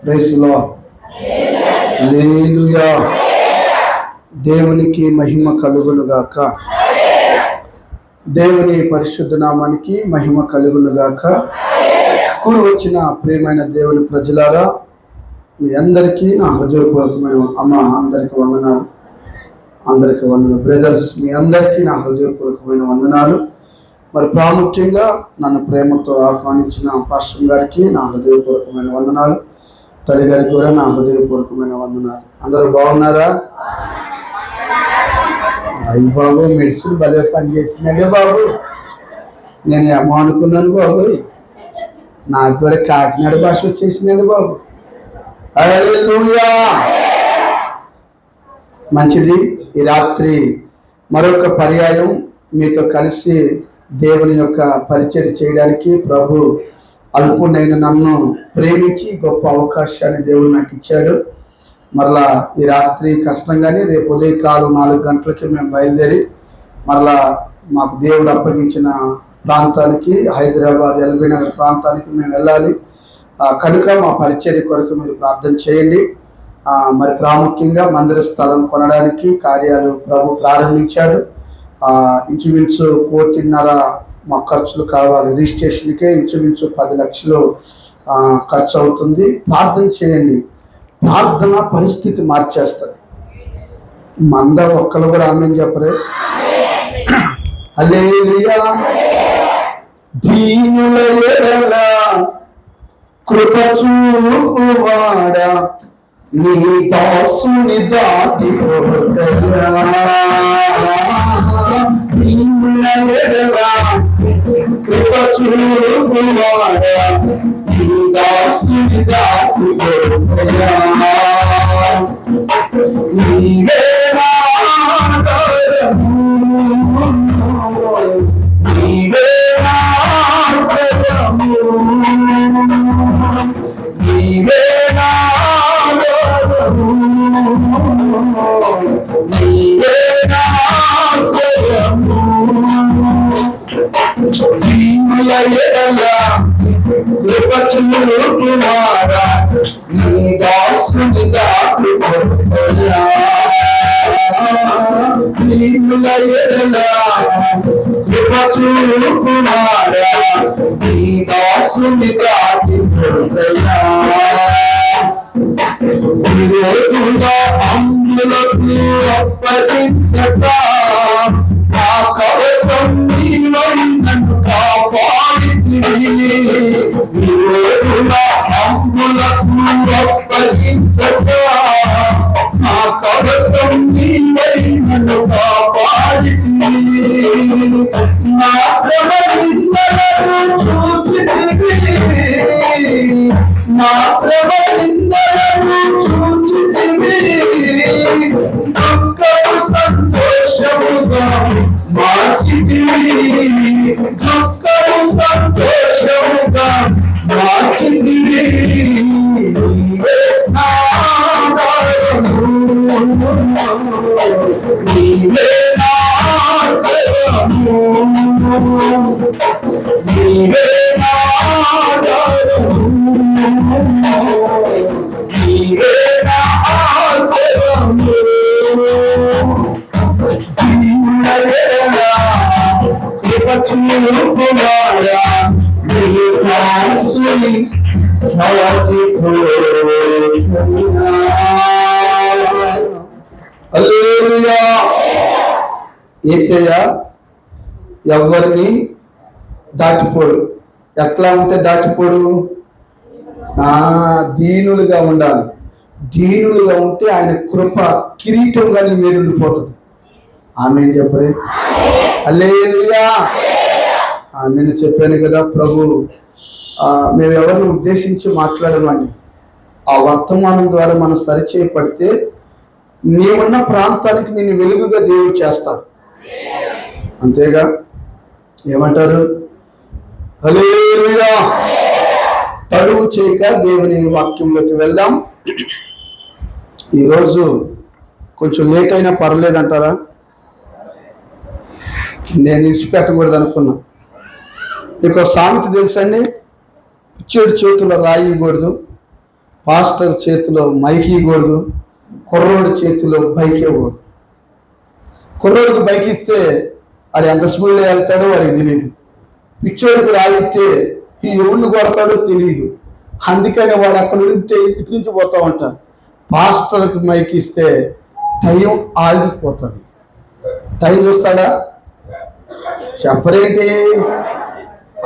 Praise lord. హల్లెలూయా. దేవునికి మహిమ కలుగునుగాక. దేవుని పరిశుద్ధ నామానికి మహిమ కలుగునుగాక. కూడి వచ్చిన ప్రియమైన దేవుని ప్రజలారా, మీ అందరికీ నా హృదయపూర్వకమైన అందరికీ వందనాలు. బ్రదర్స్, మీ అందరికీ నా హృదయపూర్వకమైన వందనాలు. మరి ప్రాముఖ్యంగా నన్ను ప్రేమతో ఆహ్వానించిన పాస్టర్ గారికి నా హృదయపూర్వకమైన వందనాలు. తల్లి గారికి కూడా నా హృదయపూర్వకమైన వందనాలు. అందరూ బాగున్నారా? అయ్యి బాబు, మెడిసిన్ భలే పని చేసిందండి బాబు. నేను ఏమో అనుకున్నాను బాబు, నాకు కూడా కాకినాడ భాష వచ్చేసిందండి బాబు. హల్లెలూయా. మంచిది. ఈ రాత్రి మరొక పర్యాయం మీతో కలిసి దేవుని యొక్క పరిచయం చేయడానికి ప్రభు అల్పునైన నన్ను ప్రేమించి గొప్ప అవకాశాన్ని దేవుడు నాకు ఇచ్చాడు. మరలా ఈ రాత్రి కష్టంగానే రేపు ఉదయకాలం 4 గంటలకి మేము బయలుదేరి మరలా మాకు దేవుడు అప్పగించిన ప్రాంతానికి, హైదరాబాద్ ఎల్బీ నగర్ ప్రాంతానికి మేము వెళ్ళాలి. కనుక మా పరిచర్య కొరకు మీరు ప్రార్థన చేయండి. మరి ప్రాముఖ్యంగా మందిర స్థలం కొనడానికి కార్యాలు ప్రభు ప్రారంభించాడు. ఇంచుమించు 1,500,000 మా ఖర్చులు కావాలి. రిజిస్ట్రేషన్కే ఇంచుమించు 10 లక్షలు ఖర్చు అవుతుంది. ప్రార్థన చేయండి. ప్రార్థన పరిస్థితి మార్చేస్తుంది. మంద ఒక్కరు కూడా ఆమేన్ చెప్పరే? హల్లెలూయా. దీనుల ఎడల కృప చూపువాడా, నీ దాసుని దాటిపోకరా. దీనుల ఎడల కృప చూపువాడా, నీ దాసుని దాటిపోకరా. నీవే నా ఆధారము, నీవే నా ఆశ్రయము, నీవే నా ఆధారము, నీవే నా ఆశ్రయము. జీవుల ఎడల కృప చూపువాడా, నీ దాసుని దాటిపోకరా. జీవుల ఎడల కృప చూపువాడా, నీ దాసుని దాటిపోకరా. విరోధుల అమ్ములకు అప్పగించక నా కవచం నీవై నన్ను కాపాడితివి. విరోధుల అమ్ములకు అప్పగించక నా కవచం నీవై నన్ను కాపాడితివి. నా శ్రమ నిందలను చూచితివి, నా శ్రమ నిందలను చూచితివి. దుఃఖము సంతోషముగా మార్చితివి, దుఃఖము సంతోషముగా మార్చితివి. నీవే నా ఆధారము, నీవే నా ఆశ్రయము, నీవే నా ఆధారము, నీవే నా ఆశ్రయము. కృప చూపువాడా, నీ దాసుని దాటిపోకరా. హల్లెలూయా. యేసయ్య ఎవరిని దాటిపోడు. ఎట్లా ఉంటే దాటిపోడు? దీనులుగా ఉండాలి. దీనులుగా ఉంటే ఆయన కృప కిరీటంగా నీ మీద ఉండిపోతుంది. ఆమేన్ చెప్పరే? హల్లెలూయా. నేను చెప్పాను కదా, ప్రభు మేము ఎవరిని ఉద్దేశించి మాట్లాడమండి. ఆ వర్తమానం ద్వారా మనం సరిచేయబడితే నీవున్న ప్రాంతానికి నేను వెలుగుగా దేవుడు చేస్తాడు. అంతేగా? ఏమంటారు? హల్లెలూయా. తడువు చేయక దేవుని వాక్యంలోకి వెళ్దాం. ఈరోజు కొంచెం లేట్ అయినా పర్లేదంటారా? నేను ఇడిచిపెట్టకూడదు అనుకున్నా. మీకు సామెత తెలుసండి, పిచ్చేడు చేతుల్లో రాయకూడదు, పాస్టర్ చేతిలో మైక్ ఇవ్వకూడదు, కుర్రోడి చేతిలో బైక్ ఇవ్వకూడదు. కుర్రోడికి బైక్ ఇస్తే వాడు ఎంత స్పీడ్లో వెళ్తాడో వాడికి తెలియదు. పిచ్చోడికి రాయిస్తే ఈ ఎవరిని కొడతాడో తెలియదు. అందుకని వాడు అక్కడ ఉంటే ఇటు నుంచి పోతూ ఉంటారు. పాస్టర్కి మైక్ ఇస్తే టైం ఆగిపోతుంది. టైం చూస్తాడా? చెప్పరేంటి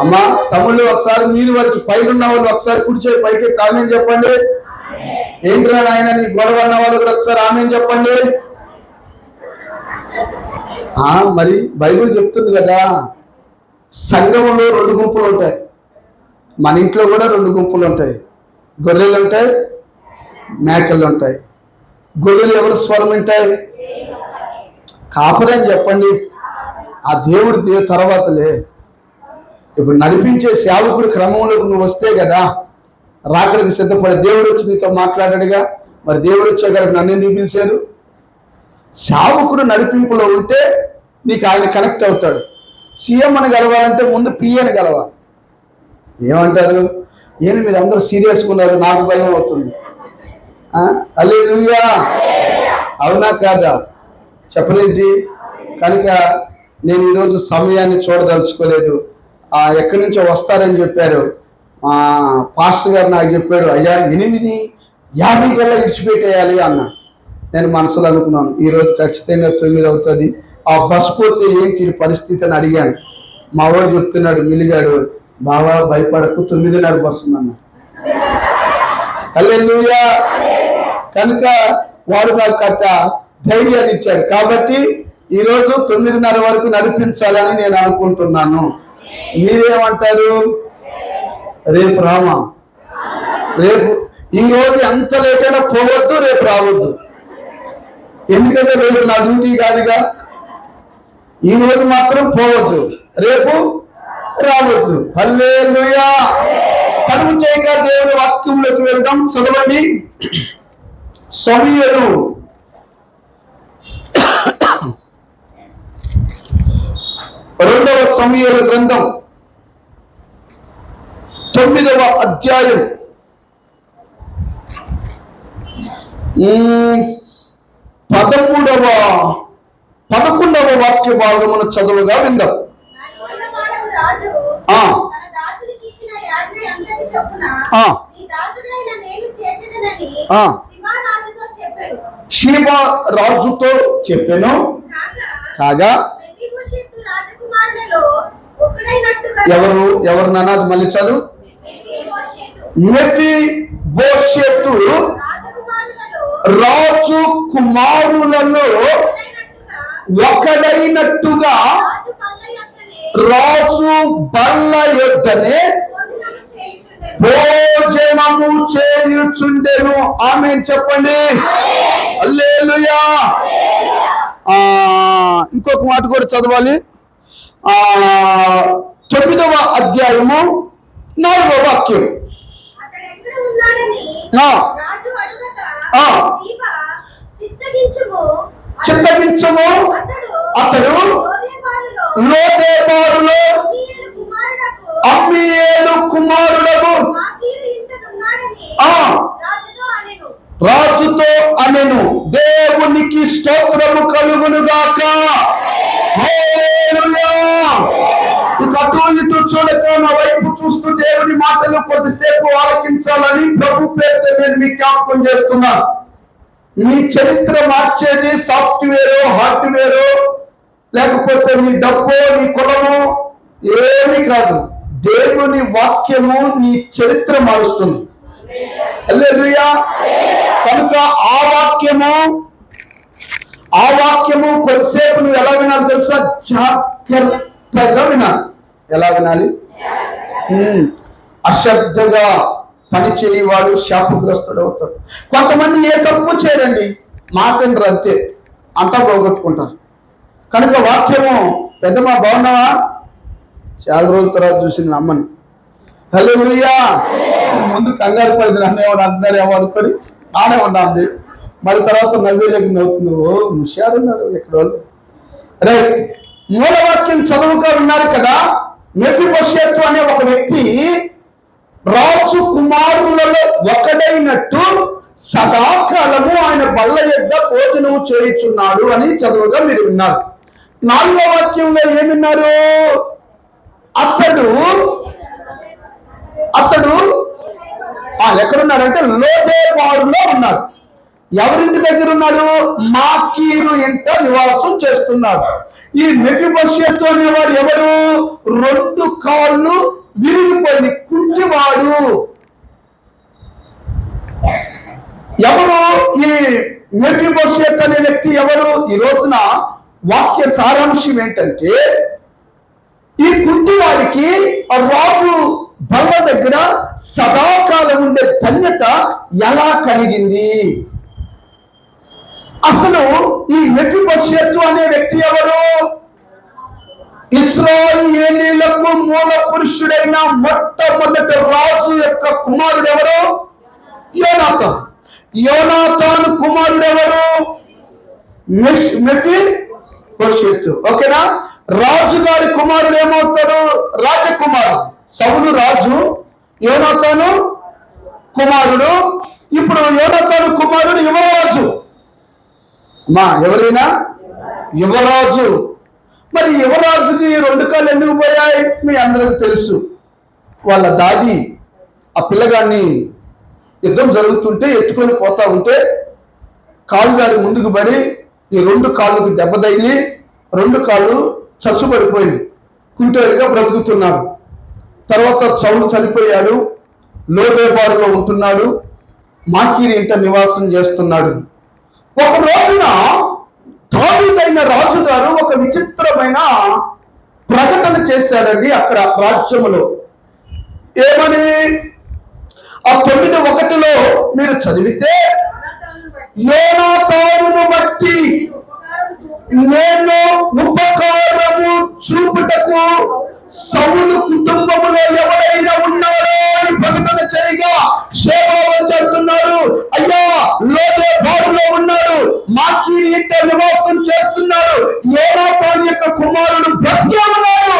అమ్మా? తమ్ముళ్ళు ఒకసారి మీరు వారికి పైన ఉన్న వాళ్ళు ఒకసారి కూర్చొని పైకి ఆమెన్ చెప్పండి. ఏంట్రా నాయన నీ గొడవ అన్న వాళ్ళు కూడా ఒకసారి ఆమెన్ చెప్పండి. మరి బైబిల్ చెప్తుంది కదా, సంఘంలో 2 గుంపులు ఉంటాయి. మన ఇంట్లో కూడా 2 గుంపులు ఉంటాయి. గొర్రెలు ఉంటాయి, మేకలు ఉంటాయి. గొర్రెలు ఎవరు స్వరం వింటాయి? కాపరి అని చెప్పండి. ఆ దేవుడి తర్వాతలే. ఇప్పుడు నడిపించే సేవకుడి క్రమంలోకి నువ్వు వస్తే కదా రాకడికి సిద్ధపడే. దేవుడు వచ్చి నీతో మాట్లాడాడుగా, మరి దేవుడు వచ్చేకాడికి నన్ను ఎందుకు పిలిచారు? సేవకుడు నడిపింపులో ఉంటే నీకు ఆయన కనెక్ట్ అవుతాడు. సీఎం అని గెలవాలంటే ముందు పిఎని గెలవాలి. ఏమంటారు? ఏది మీరు అందరూ సీరియస్గా ఉన్నారు, నాకు భయం అవుతుంది. హల్లెలూయా, అవునా కాదా? చెప్పలేంటి? కనుక నేను ఈరోజు సమయాన్ని చూడదలుచుకోలేదు. ఎక్కడి నుంచో వస్తారని చెప్పారు. పాస్టర్ గారు నాకు చెప్పాడు, అయ్యా 8:50 కల్లా ఇడిచిపెట్టేయాలి అన్నాడు. నేను మనసులో అనుకున్నాను, ఈరోజు ఖచ్చితంగా 9 అవుతుంది. ఆ బస్ పోతే ఏంటి పరిస్థితి అని అడిగాను. మా వాడు చెప్తున్నాడు, మిలిగాడు, బావా భయపడకు 9:30 బస్సు ఉందన్నాడు. హల్లెలూయా. కనుక వాడు నాకు అంత ధైర్యాన్ని ఇచ్చాడు. కాబట్టి ఈరోజు 9:30 వరకు నడిపించాలని నేను అనుకుంటున్నాను. మీరేమంటారు? రేపు రామా? రేపు ఈరోజు ఎంత లేట్ అయినా పోవద్దు, రేపు రావద్దు. ఎందుకంటే రేపు నా డ్యూటీ కాదుగా. ఈరోజు మాత్రం పోవద్దు, రేపు రావద్దు. హల్లెలూయా. తడుము చేయక దేవుని వాక్యంలోకి వెళ్దాం. చదవండి. సమూయేలు 2వ సమూయేలు గ్రంథం 9వ అధ్యాయం 11వ వాక్య భాగమును చదువుగా విందాం. షీబా రాజుతో చెప్పెను. కాగా ఎవరు నాన్నది మళ్ళీ చదువు. మెఫీబోషెతు రాజు కుమారులలో ఒకడైనట్టుగా రాజు బల్ల యొద్దనే భోజనము చేయుచుండెను. ఆమేన్ చెప్పండి. హల్లెలూయా. ఇంకొక మాట కూడా చదవాలి. 9వ అధ్యాయము 4వ వాక్యం. చిత్తగించుము, అతడు లోదేబారులో అమ్మీయేలు కుమారుడకు రాజుతో అనెను. దేవునికి స్తోత్రము కలుగును గాక. హల్లెలూయా. ఇక అటు ఇటు చూడక నా వైపు చూస్తూ దేవుని మాటలు కొద్దిసేపు ఆలకించాలని ప్రభు పేరుతో నేను మీకు జ్ఞాపకం చేస్తున్నాను. నీ చరిత్ర మార్చేది సాఫ్ట్వేరు, హార్డ్వేరు, లేకపోతే నీ డబ్బు, నీ కులము ఏమి కాదు. దేవుని వాక్యము నీ చరిత్ర మారుస్తుంది. హల్లెలూయా. కనుక ఆ వాక్యము కొద్దిసేపు నువ్వు ఎలా వినాలి తెలుసా? జాగ్రత్తగా వినాలి. ఎలా వినాలి? అశ్రద్ధగా పని చేయవాడు శాపగ్రస్తుడు అవుతాడు. కొంతమంది ఏ తప్పు చేయరండి, మాటంటారు అంతే, అంతా పోగొట్టుకుంటారు. కనుక వాక్యము పెద్దమ్మా బాగున్నావా? చాలా రోజుల తర్వాత చూసింది అమ్మని. హల్లెలూయా. ముందు కంగారు పడింది, నన్ను ఏమని అంటున్నారేమో అనుకొని నానే ఉన్నాంది. మళ్ళీ తర్వాత నవ్వేలోకి నవ్వుతుంది. ఓ హుషారున్నారు ఇక్కడ వాళ్ళు. రైట్. మూలవాక్యం చదువుగా ఉన్నారు కదా. మెఫీబోషెతు అనే ఒక వ్యక్తి రాజు కుమారులలో ఒకడైనట్టు సదాకాలము ఆయన బల్ల యొద్ద భోజనం చేయుచున్నాడు అని చదువుగా మీరు విన్నారు. 4వ వాక్యంలో ఏమిన్నారు? అతడు ఎక్కడున్నాడంటే లోదేబారులో ఉన్నాడు. ఎవరింటి దగ్గర ఉన్నాడు? మాకీరు ఇంట నివాసం చేస్తున్నాడు. ఈ మెఫీబోషెతు అనేవాడు ఎవరు? 2 కాళ్ళు విరిగిపోయిన కుంటివాడు. ఎవరు ఈ మెఫీబోషెతు అనే వ్యక్తి? ఎవరు? ఈ రోజున వాక్య సారాంశం ఏంటంటే, ఈ కుంటివాడికి రాజు బల్ల దగ్గర సదాకాలం ఉండే ధన్యత ఎలా కలిగింది? అసలు ఈ మెఫీబోషెతు అనే వ్యక్తి ఎవరు? ఇశ్రాయేలీయులకు మూల పురుషుడైన మొట్టమొదటి రాజు యొక్క కుమారుడు ఎవరు? యోనాతాను. యోనాతాను కుమారుడు ఎవరు? మెఫీబోషెతు. ఓకేనా? రాజుగారి కుమారుడు ఏమవుతాడు? రాజకుమారుడు. సౌలు రాజు, యోనాతాను కుమారుడు. ఇప్పుడు యోనాతాను కుమారుడు యువరాజు. ఎవరైనా యువరాజు. మరి యువరాజుకి 2 కాళ్ళు ఎందుకు పోయాయి? మీ అందరికి తెలుసు. వాళ్ళ దాది ఆ పిల్లగాన్ని యుద్ధం జరుగుతుంటే ఎత్తుకొని పోతా ఉంటే కాళ్ళు గారి ముందుకు పడి ఈ 2 కాళ్ళకు దెబ్బ తగిలి 2 కాళ్ళు చచ్చుబడిపోయినాయి. కుంటేడుగా బ్రతుకుతున్నాడు. తర్వాత సౌలు చనిపోయాడు. లోదేబారులో ఉంటున్నాడు. మాకీరు ఇంట నివాసం చేస్తున్నాడు. ఒక రోజున దావీదైన రాజుగారు ఒక విచిత్రమైన ప్రకటన చేశాడండి అక్కడ రాజ్యములో. ఏమని? ఆ 9:1 మీరు చదివితే, యోనాతానును బట్టి నేను ఉపకారము చూపుటకు సౌలు కుటుంబములో ఎవరైనా ఉన్నాడో అని ప్రకటన చేయగా షేబా వచ్చి అంటున్నాడు, అయ్యా లోదేబారులో ఉన్నాడు, మాకీరు ఇంట నివాసం చేస్తున్నాడు, యోనాతాను యొక్క కుమారుడు బ్రతికే ఉన్నాడు.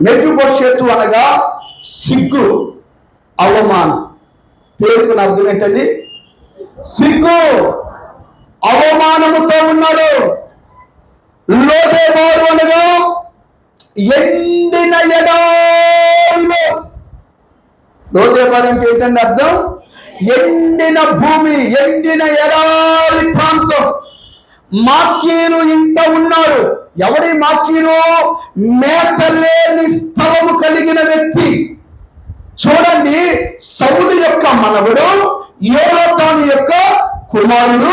మెఫీబోషెతు అనగా సిగ్గు, అవమానం. పేరుకు అర్థం ఏంటండి? సిగ్గు, అవమానముతో ఉన్నాడు. లోదేబారు అనగా ఎండిన ఎడారిలో. లోదేబారు అంటే ఏంటండి అర్థం? ఎండిన భూమి, ఎండిన ఎడారి ప్రాంతం. మాకీరు ఇంట ఉన్నాడు. ఎవడి మాకీరు? మేతలేని స్థలము కలిగిన వ్యక్తి. చూడండి, సౌలు యొక్క మనవడు, యోనాతాను యొక్క కుమారుడు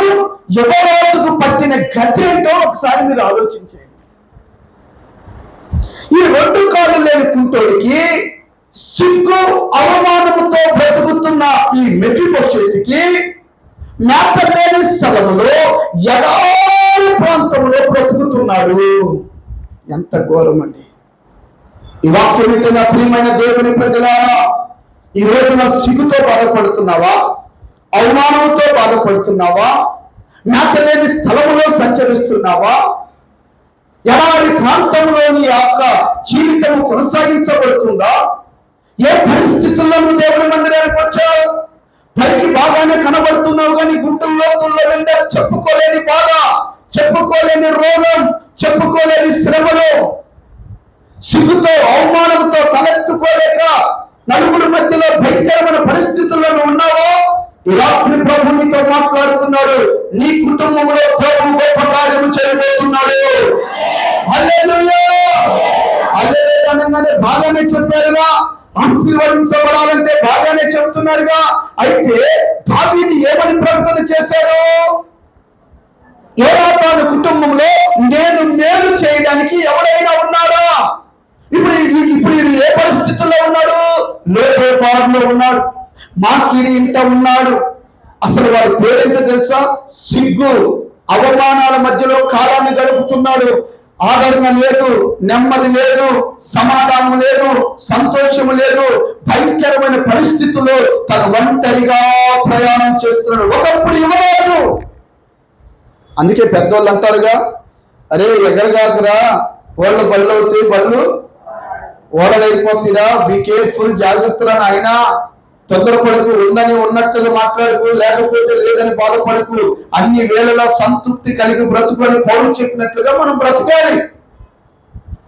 యువరాజుకు పట్టిన గతి ఏంటో ఒకసారి మీరు ఆలోచించండి. ఈ 2 కాళ్ళు లేని కుంటోడికి, సిగ్గు అవమానముతో బ్రతుకుతున్న ఈ మెఫీబోషెతుకి మేత లేని స్థలములో ఎడారి ప్రాంతంలో బ్రతుకుతున్నాడు. ఎంత ఘోరం అండి! ఈ వాక్యం వింటున్న ప్రియమైన దేవుని ప్రజలారా, ఈ రోజున సిగ్గుతో బాధపడుతున్నావా? అవమానంతో బాధపడుతున్నావా? మేత లేని స్థలములో సంచరిస్తున్నావా? ఎడారి ప్రాంతంలో నీ యొక్క జీవితం కొనసాగించబడుతుందా? ఏ పరిస్థితుల్లో నువ్వు దేవుని మందిరానికి వచ్చావు? పైకి బాగానే కనబడుతున్నావు, కానీ గుంటల్లో వెళ్ళి చెప్పుకోలేని బాధ, చెప్పుకోలేని రోగం, చెప్పుకోలేని శ్రమలు, సిగ్గుతో అవమానంతో తలెత్తుకోలేక నలుగురి మధ్యలో భయంకరమైన పరిస్థితుల్లో ఉన్నావో, ఈ రాత్రి ప్రభు నీతో మాట్లాడుతున్నాడు. నీ కుటుంబంలో ప్రభు గొప్ప కార్యము చేయబోతున్నాడు. హల్లెలూయా, హల్లెలూయా అనగానే బాగానే చెప్పారుగా, ఆశీర్వదించబడాలంటే బాగానే చెప్తున్నారుగా. అయితే దావీదు ఏమని ప్రకటన చేశాడు? యోనాతాను కుటుంబంలో నేను మేలు చేయడానికి ఎవరైనా ఉన్నాడా? ఇప్పుడు ఏ పరిస్థితుల్లో ఉన్నాడు? లోదేబారులో ఉన్నాడు. మాకీరు ఇంట ఉన్నాడు. అసలు వారి పేరేంటో తెలుసా? సిగ్గు, అవమానాల మధ్యలో కాలాన్ని గడుపుతున్నాడు. ఆదరణ లేదు, నెమ్మది లేదు, సమాధానం లేదు, సంతోషము లేదు. భయంకరమైన పరిస్థితుల్లో తన ఒంటరిగా ప్రయాణం చేస్తున్నాడు. ఒకప్పుడు యువరాజు. అందుకే పెద్దోళ్ళు అంటారుగా, అరే ఎగరగాకురా, వాళ్ళు బళ్ళు అవుతాయి, బళ్ళు ఓడలైపోతుందా, బీ కేర్ఫుల్, జాగ్రత్తగా ఆయన, తొందరపడకు, ఉందని ఉన్నట్టుగా మాట్లాడకు, లేకపోతే లేదని బాధపడకు, అన్ని వేళలా సంతృప్తి కలిగి బ్రతుకొని పౌలు చెప్పినట్లుగా మనం బ్రతకాలి.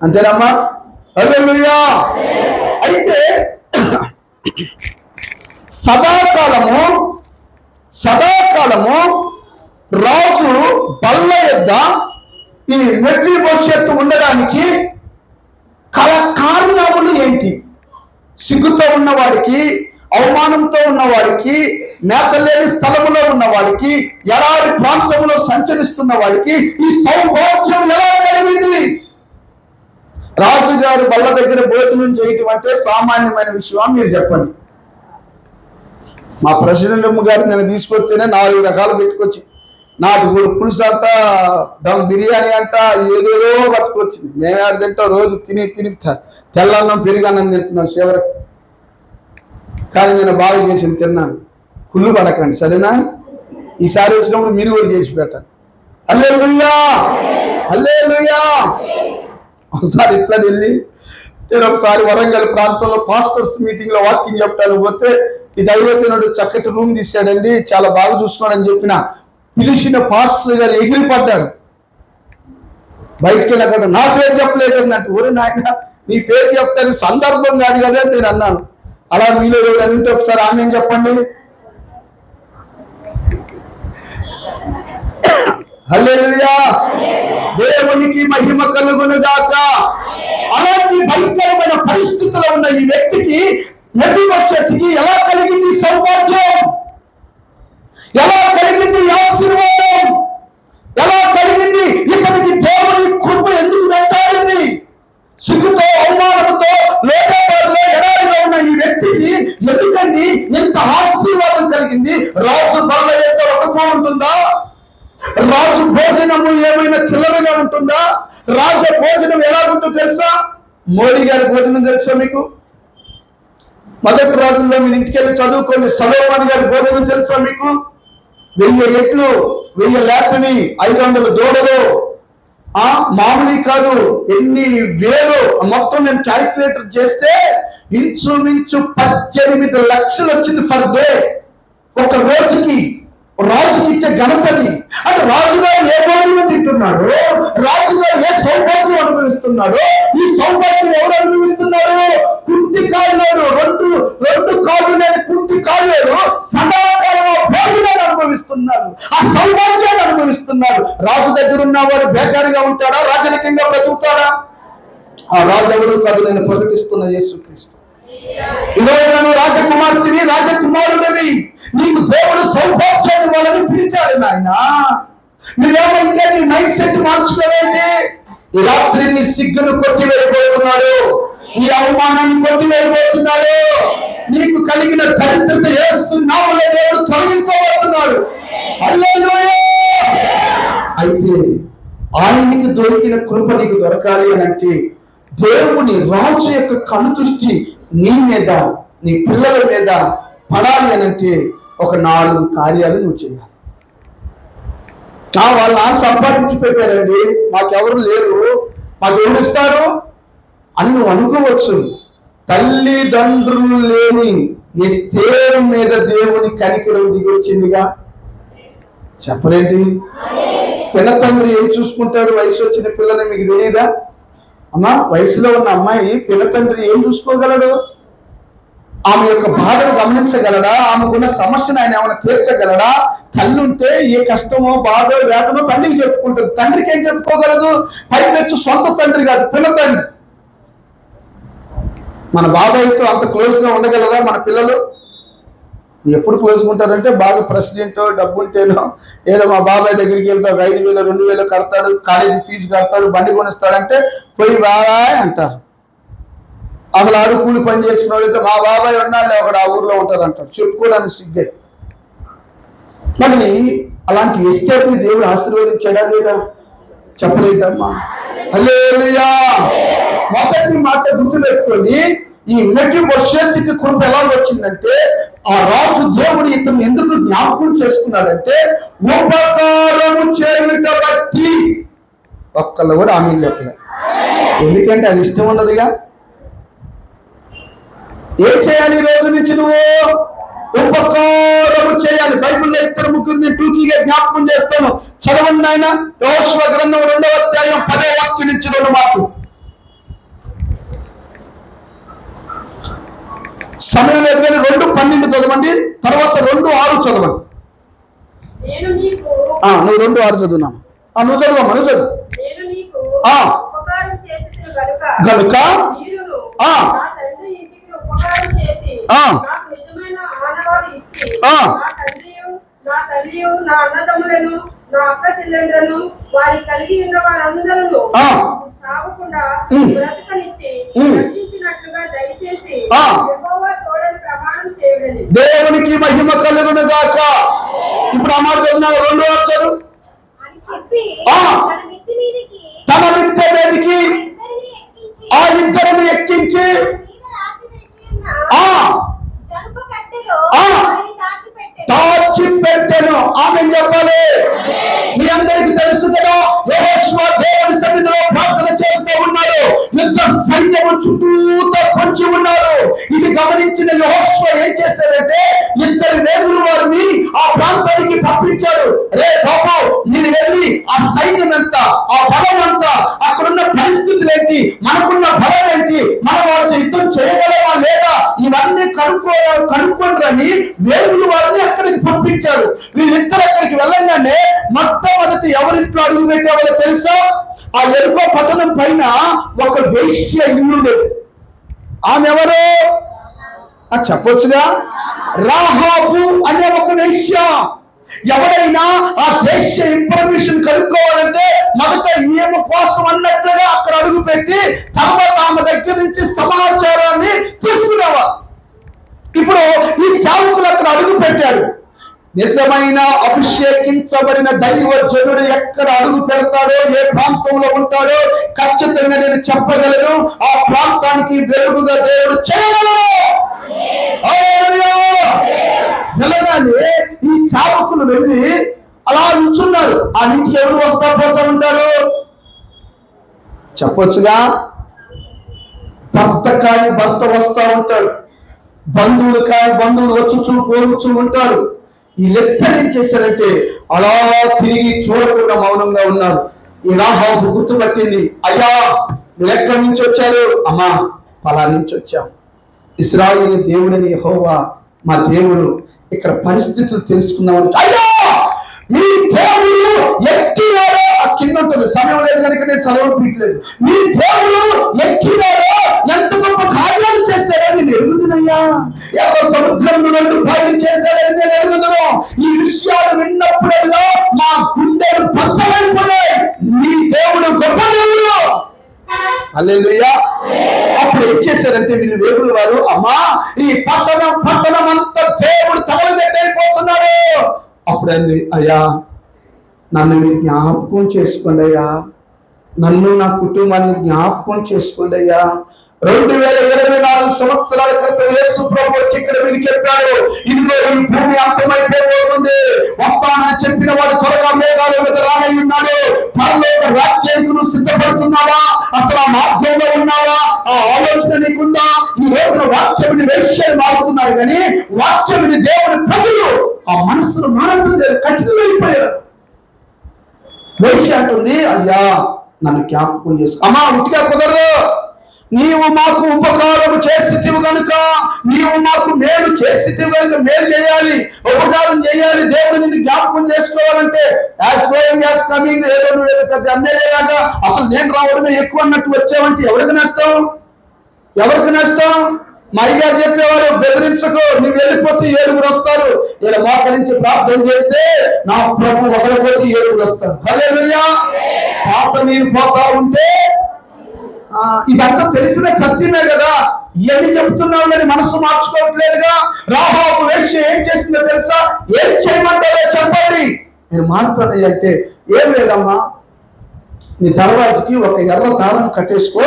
అంతేనమ్మా? హల్లెలూయా. అయితే సదాకాలము రాజు బల్ల యొద్ద ఈ మెఫీబోషెతు ఉండడానికి కారణములు ఏంటి? సిగ్గుతో ఉన్నవాడికి, అవమానంతో ఉన్నవాడికి, మేతలేని స్థలములో ఉన్నవాడికి, ఎడారి ప్రాంతంలో సంచరిస్తున్న వాడికి ఈ సౌభాగ్యం ఎలా కలిగింది? రాజుగారు బల్ల దగ్గర భోజనం చేయటం అంటే సామాన్యమైన విషయం? మీరు చెప్పండి. మా ప్రెసిడెంట్ గారు నేను తీసుకొస్తేనే 4 రకాలు పెట్టుకొచ్చి, నాటుకోడి పులుసు అంట, దమ్ బిర్యానీ అంట, ఏదేదో పట్టుకొచ్చింది. మేము ఆడ తింటాం, రోజు తిని తెల్లన్నం పెరుగన్నం తింటున్నాం చివరికి. కానీ నేను బాగా చేసి తిన్నాను. కుళ్ళు పడకండి, సరేనా? ఈసారి వచ్చినప్పుడు మీరు కూడా చేసి పెట్టండి. హల్లెలూయా, హల్లెలూయా. ఒకసారి ఇట్లా వెళ్ళి, నేను ఒకసారి వరంగల్ ప్రాంతంలో పాస్టర్స్ మీటింగ్లో వాకింగ్ చెప్పడానికి పోతే, ఈ దైవజనుడు చక్కటి రూమ్ తీశాడండి, చాలా బాగా చూస్తున్నాడని చెప్పిన పిలిచిన పాస్టర్ గారు ఎగిరిపడ్డాడు. బయటికి వెళ్ళకుండా నా పేరు చెప్పలేదు అన్నట్టు. ఊరి నాయన, నీ పేరు చెప్తానికి సందర్భం కాదు కదా అని నేను అన్నాను. అలా మీలో ఎవరైనా ఉంటే ఒకసారి ఆమె చెప్పండి. హల్లెలూయా, దేవునికి మహిమ కలుగును గాక. అలాంటి భయంకరమైన పరిస్థితుల్లో ఉన్న ఈ వ్యక్తికి, మెఫీబోషెతుకి ఎలా కలిగింది సౌభాగ్యం? ఎలా కలిగింది ఆశీర్వాదం? ఎలా కలిగింది? ఇతనికి దేవుని కృప ఎందుకు వెంటాడింది? సిగ్గుతో, అవమానంతో, లోకపాటులో ఎడారిలో ఉన్న ఈ వ్యక్తికి ఎందుకండి ఎంత ఆశీర్వాదం కలిగింది? రాజు బల్ల యొక్క ఒకగా ఉంటుందా? రాజు భోజనము ఏమైనా చిల్లరగా ఉంటుందా? రాజ భోజనం ఎలా ఉంటుందో తెలుసా? మోడీ గారి భోజనం తెలుసా మీకు? మొదటి రోజుల్లో మీరు ఇంటికి వెళ్ళి చదువుకోండి. సొలొమోను గారి భోజనం తెలుసా మీకు? 1000 ఎట్లు, 1000 లేతవి, 500 దూడలు, మామూలు కాదు, ఎన్ని వేలు, మొత్తం నేను క్యాలిక్యులేటర్ చేస్తే ఇంచుమించు 18 లక్షలు వచ్చింది ఫర్ డే, ఒక రోజుకి. రాజుకి ఇచ్చే ఘనతది. అంటే రాజుగారు ఏ భోజనం తింటున్నాడు, రాజుగారు ఏ సౌభాగ్యం అనుభవిస్తున్నాడు. ఈ సౌభాగ్యం ఎవరు అనుభవిస్తున్నారు? కుంటి కాయలేడు, రెండు కాళ్ళు లేని కుంటి కాయలేడు సదాకాలం భోజనాన్ని అనుభవిస్తున్నాడు, ఆ సౌభాగ్యాన్ని అనుభవిస్తున్నాడు. రాజు దగ్గర ఉన్నవాడు బేకారిగా ఉంటాడా? రాజరికంగా బ్రతుకుతాడా? ఆ రాజు ఎవరు కాదు, నేను ప్రకటిస్తున్న యేసుక్రీస్తు. ఈరోజు నన్ను రాజకుమార్తెవి, రాజకుమారుడివి, నీకు దేవుడు సౌభాగ్యాన్ని వాళ్ళని పిలిచాడు. నాయన మీరేమో ఇంకా నీ మైండ్ సెట్ మార్చుకోవేంటి? ఈ రాత్రి నీ సిగ్గును కొట్టివేయబోతున్నాడు, నీ అవమానాన్ని కొట్టివేయబోతున్నాడు. నీకు కలిగిన దరిద్రత యేసు నామములో దేవుడు తొలగించబోతున్నాడు. హల్లెలూయా. అయితే ఆయనకి దొరికిన కృప నీకు దొరకాలి అని అంటే దేవుని రాజు యొక్క కనుదృష్టి నీ మీద, నీ పిల్లల మీద పడాలి అని అంటే ఒక 4 కార్యాలు నువ్వు చేయాలి. వాళ్ళ నాన్న సంపాదించి పెట్టారండి, మాకెవరు లేరు, మాకు ఎవరు ఇస్తారు అని నువ్వు అనుకోవచ్చు. తల్లిదండ్రులు లేని ఎస్తేరు మీద దేవుని కనికరం దిగి వచ్చిందిగా. చెప్పలేంటి? పిల్ల తండ్రి ఏం చూసుకుంటాడు? వయసు వచ్చిన పిల్లని మీకు తెలియదా? అమ్మా, వయసులో ఉన్న అమ్మాయి పిల్ల తండ్రి ఏం చూసుకోగలడు? ఆమె యొక్క బాధను గమనించగలడా? ఆమెకున్న సమస్యను ఆయన ఏమైనా తీర్చగలడా? తల్లి ఉంటే ఏ కష్టమో, బాధో, వేదనో తండ్రికి చెప్పుకుంటుంది. తండ్రికి ఏం చెప్పుకోగలదు? పైపెచ్చు సొంత తండ్రి కాదు, పిల్ల తండ్రి. మన బాబాయ్తో అంత క్లోజ్గా ఉండగలరా మన పిల్లలు? ఎప్పుడు క్లోజ్గా ఉంటారంటే బాగా ప్రెసిడెంట్, డబ్బు ఉంటేనో, ఏదో మా బాబాయ్ దగ్గరికి వెళ్తే 5,000 2,000 కడతాడు, కాలేజీ ఫీజు కడతాడు, బండి కొనిస్తాడంటే పోయి బాబాయ్ అంటారు. అసలు ఆడు కూలి పని చేసుకున్న వాళ్ళైతే మా బాబాయ్ ఉన్నాళ్ళే ఒకడు ఆ ఊర్లో ఉంటారు అంటారు, చెప్పుకోవడానికి సిగ్గే. మరి అలాంటి ఎస్కేప్ని దేవుడు ఆశీర్వదించాడా లేదా? చెప్పలేదమ్మా. హల్లెలూయా. మొదటి మాట గుర్తుపెట్టుకొని, ఈ మెఫీబోషెతుకి కృప ఎలా వచ్చిందంటే, ఆ రాజు దేవుడు ఇతను ఎందుకు జ్ఞాపకం చేసుకున్నాడంటే, ఉపకారము చేయుట బట్టి. ఒక్కళ్ళు కూడా ఆమె చెప్పలే. ఎందుకంటే అది ఇష్టం ఉన్నదిగా. ఏం చేయాలి? ఈ రోజు నుంచి నువ్వు ఉపకారము చేయాలి. బైబిల్లో 2 నేను టూకీగా జ్ఞాపకం చేస్తాను. చదవండి ఆయన. యెహోషువ గ్రంథం 2వ అధ్యాయం 10వ వాక్యం నుంచి 2 మాటలు. సమయం లేదు కానీ 2:12 చదవండి, తర్వాత 2:6 చదవండి. నువ్వు 2:6 చదువున్నాను. నువ్వు చదువమ్మా, నువ్వు చదువు. గనుక వారి కలిగి ఉన్న వారందరూ చావకుండా బ్రతకనిచ్చి రక్షించినట్లుగా దయచేసి యెహోవా తోడని ప్రమాణం చేయుడని. దేవునికి మహిమ కలుగును గాక. ఇప్పుడు ఆ మాట చదివినాడు. 2:6 చదువు. తన మిద్దె మీదికి ఆ ఇద్దరిని ఎక్కించి దాచిపెట్టెను. ఆమె చెప్పాలి. మీ అందరికి తెలుసు కదా, యెహోషువ దేవుని సన్నిధిలో ప్రార్థన చేస్తూ ఉన్నాడు. యుద్ధ సైన్యము చుట్టూతో పొంచి ఉన్నారు. ఇది గమనించిన యెహోషువ ఏం చేశాడంటే 2 వేగుల వారిని ఆ ప్రాంతానికి పంపించాడు. రే బాబు, నేను వెళ్ళి ఆ సైన్యం ఎంత, ఆ బలం ఎంత, అక్కడున్న పరిస్థితులు ఏంటి, మనకున్న బలం ఏంటి, మన వారితో యుద్ధం చేయగలమా లేదా, ఇవన్నీ కనుక్కోండి వేగుల వారిని అక్కడికి పంపించాడు. వీళ్ళిద్దరు అక్కడికి వెళ్ళంగానే మొట్టమొదటి ఎవరింట్లో అడుగు పెట్టేవాళ్ళో తెలుసా? ఆ ఎరుకో పట్టణం పైన ఒక వేశ్య ఇల్లు లేదు. ఆమె ఎవరు చెప్పొచ్చుగా? రాహాబు అనే ఒక వేశ్య. ఎవరైనా ఆ దేశ ఇన్ఫర్మేషన్ కనుక్కోవాలంటే మొదట ఈమె కోసం అన్నట్లుగా అక్కడ అడుగు పెట్టి తర్వాత ఆమె దగ్గర నుంచి సమాచారాన్ని తీసుకునేవారు. ఇప్పుడు ఈ సేవకులు అక్కడ అడుగు పెట్టారు. నిజమైన అభిషేకించబడిన దైవజనుడు ఎక్కడ అడుగు పెడతాడో, ఏ ప్రాంతంలో ఉంటాడో ఖచ్చితంగా నేను చెప్పగలను. ఆ ప్రాంతానికి వెలుగుగా దేవుడు చేయగలడు. వెళ్ళగానే ఈ సేవకులు వెళ్ళి అలా నుంచున్నారు. ఆ ఇంటికి ఎవరు వస్తా పోతా ఉంటారు చెప్పొచ్చుగా? భర్త కాని భర్త వస్తా ఉంటాడు, బంధువులు కాని బంధువులు వచ్చుచూ పోవచ్చు ఉంటారు. ఈ లెక్కలు ఏం చేశారంటే అలా తిరిగి చూడకుండా మౌనంగా ఉన్నారు. ఈ రాహాబు గుర్తుపట్టింది. అయ్యా, మీరు ఎక్కడి నుంచి వచ్చారు? అమ్మా, పలా నుంచి వచ్చాం. ఇశ్రాయేలు దేవుడని యెహోవా మా దేవుడు. ఇక్కడ పరిస్థితులు తెలుసుకుందామని. అయ్యా, మీ దేవుడు ఎక్కినారో, కింద ఉంటుంది, సమయం లేదు కనుక నేను చదవట్లేదు. మీ దేవుడు ఎక్కినారో, ఎంత గొప్ప కార్యాలు చేశారని నేను ఎరుగుతున్నాయ్యా. ఎవరో సముద్రంలో 2 పాయలు చేశారని నేను ఎరుగుతున్నాను. ఈ విషయాలు విన్నప్పుడల్లా మా గుండెలు బద్దలైపోయాయి. మీ దేవుడు గొప్ప దేవుడు. హల్లెలూయా. అప్పుడు ఏం చేశారంటే వీళ్ళు వేగుల వారు, అమ్మా, ఈ పట్టణం అంతా దేవుడు తగలబెట్టయిపోతున్నాడు. అప్పుడు అంది, అయ్యా, నన్ను మీరు జ్ఞాపకం చేసుకోండి అయ్యా, నన్ను నా కుటుంబాన్ని జ్ఞాపకం చేసుకోండి అయ్యా. 2024 సంవత్సరాల క్రితం యేసు ప్రభువు వచ్చి ఇక్కడ మీకు చెప్పాడు, ఇదిగో ఈ భూమి అంతమైపోతుంది, వస్తానని చెప్పిన వాడు త్వరగా మేఘాల మీద రానై ఉన్నాడు. పరలోక రాజ్యానికి నువ్వు సిద్ధపడుతున్నావా? అసలు ఆ మార్గంలో ఉన్నావా? ఆ ఆలోచన నీకుందా? ఈ రోజున వాక్యం వేశ్యలు మారుతున్నారు, కానీ వాక్యం దేవుని ప్రజలు ఆ మనస్సును మానవులు కఠినమైపోయారు. వేశ్య అంటుంది, అయ్యా, నన్ను జ్ఞాపకం చేసుకో. అమ్మా, ఉట్టిగా కుదరదు. నీవు మాకు ఉపకారము చేసితివి కనుక, నీవు మాకు మేలు చేసితివి కనుక మేలు చేయాలి, ఉపకారం చేయాలి. దేవుడు నిన్ను జ్ఞాపకం చేసుకోవాలంటే ఏదో పెద్ద ఎమ్మెల్యేలాగా అసలు నేను రావడమే ఎక్కువ అన్నట్టు వచ్చావంటే ఎవరికి నష్టం? ఎవరికి నష్టం? మా అయ్యగారు చెప్పేవారు, బెదిరించకు, నువ్వు వెళ్ళిపోతే 7 వస్తారు. ఇక్కడ మోకరించి ప్రార్థన చేస్తే నా ప్రభు ఒకరిపోతే 7 వస్తారు. హల్లెలూయా. పాప నేను పోతా ఉంటే ఇదంతా తెలిసిన సత్యమే కదా, ఇవన్నీ చెప్తున్నావు కానీ మనసు మార్చుకోవట్లేదుగా. రాహాబు వేశ్య ఏం చేసిందో తెలుసా? ఏం చేయమంటారో చెప్పండి, నేను మారుతాను అంటే, ఏం లేదమ్మా, నీ దర్వాజకి ఒక ఎర్ర దారం కట్టేసుకో,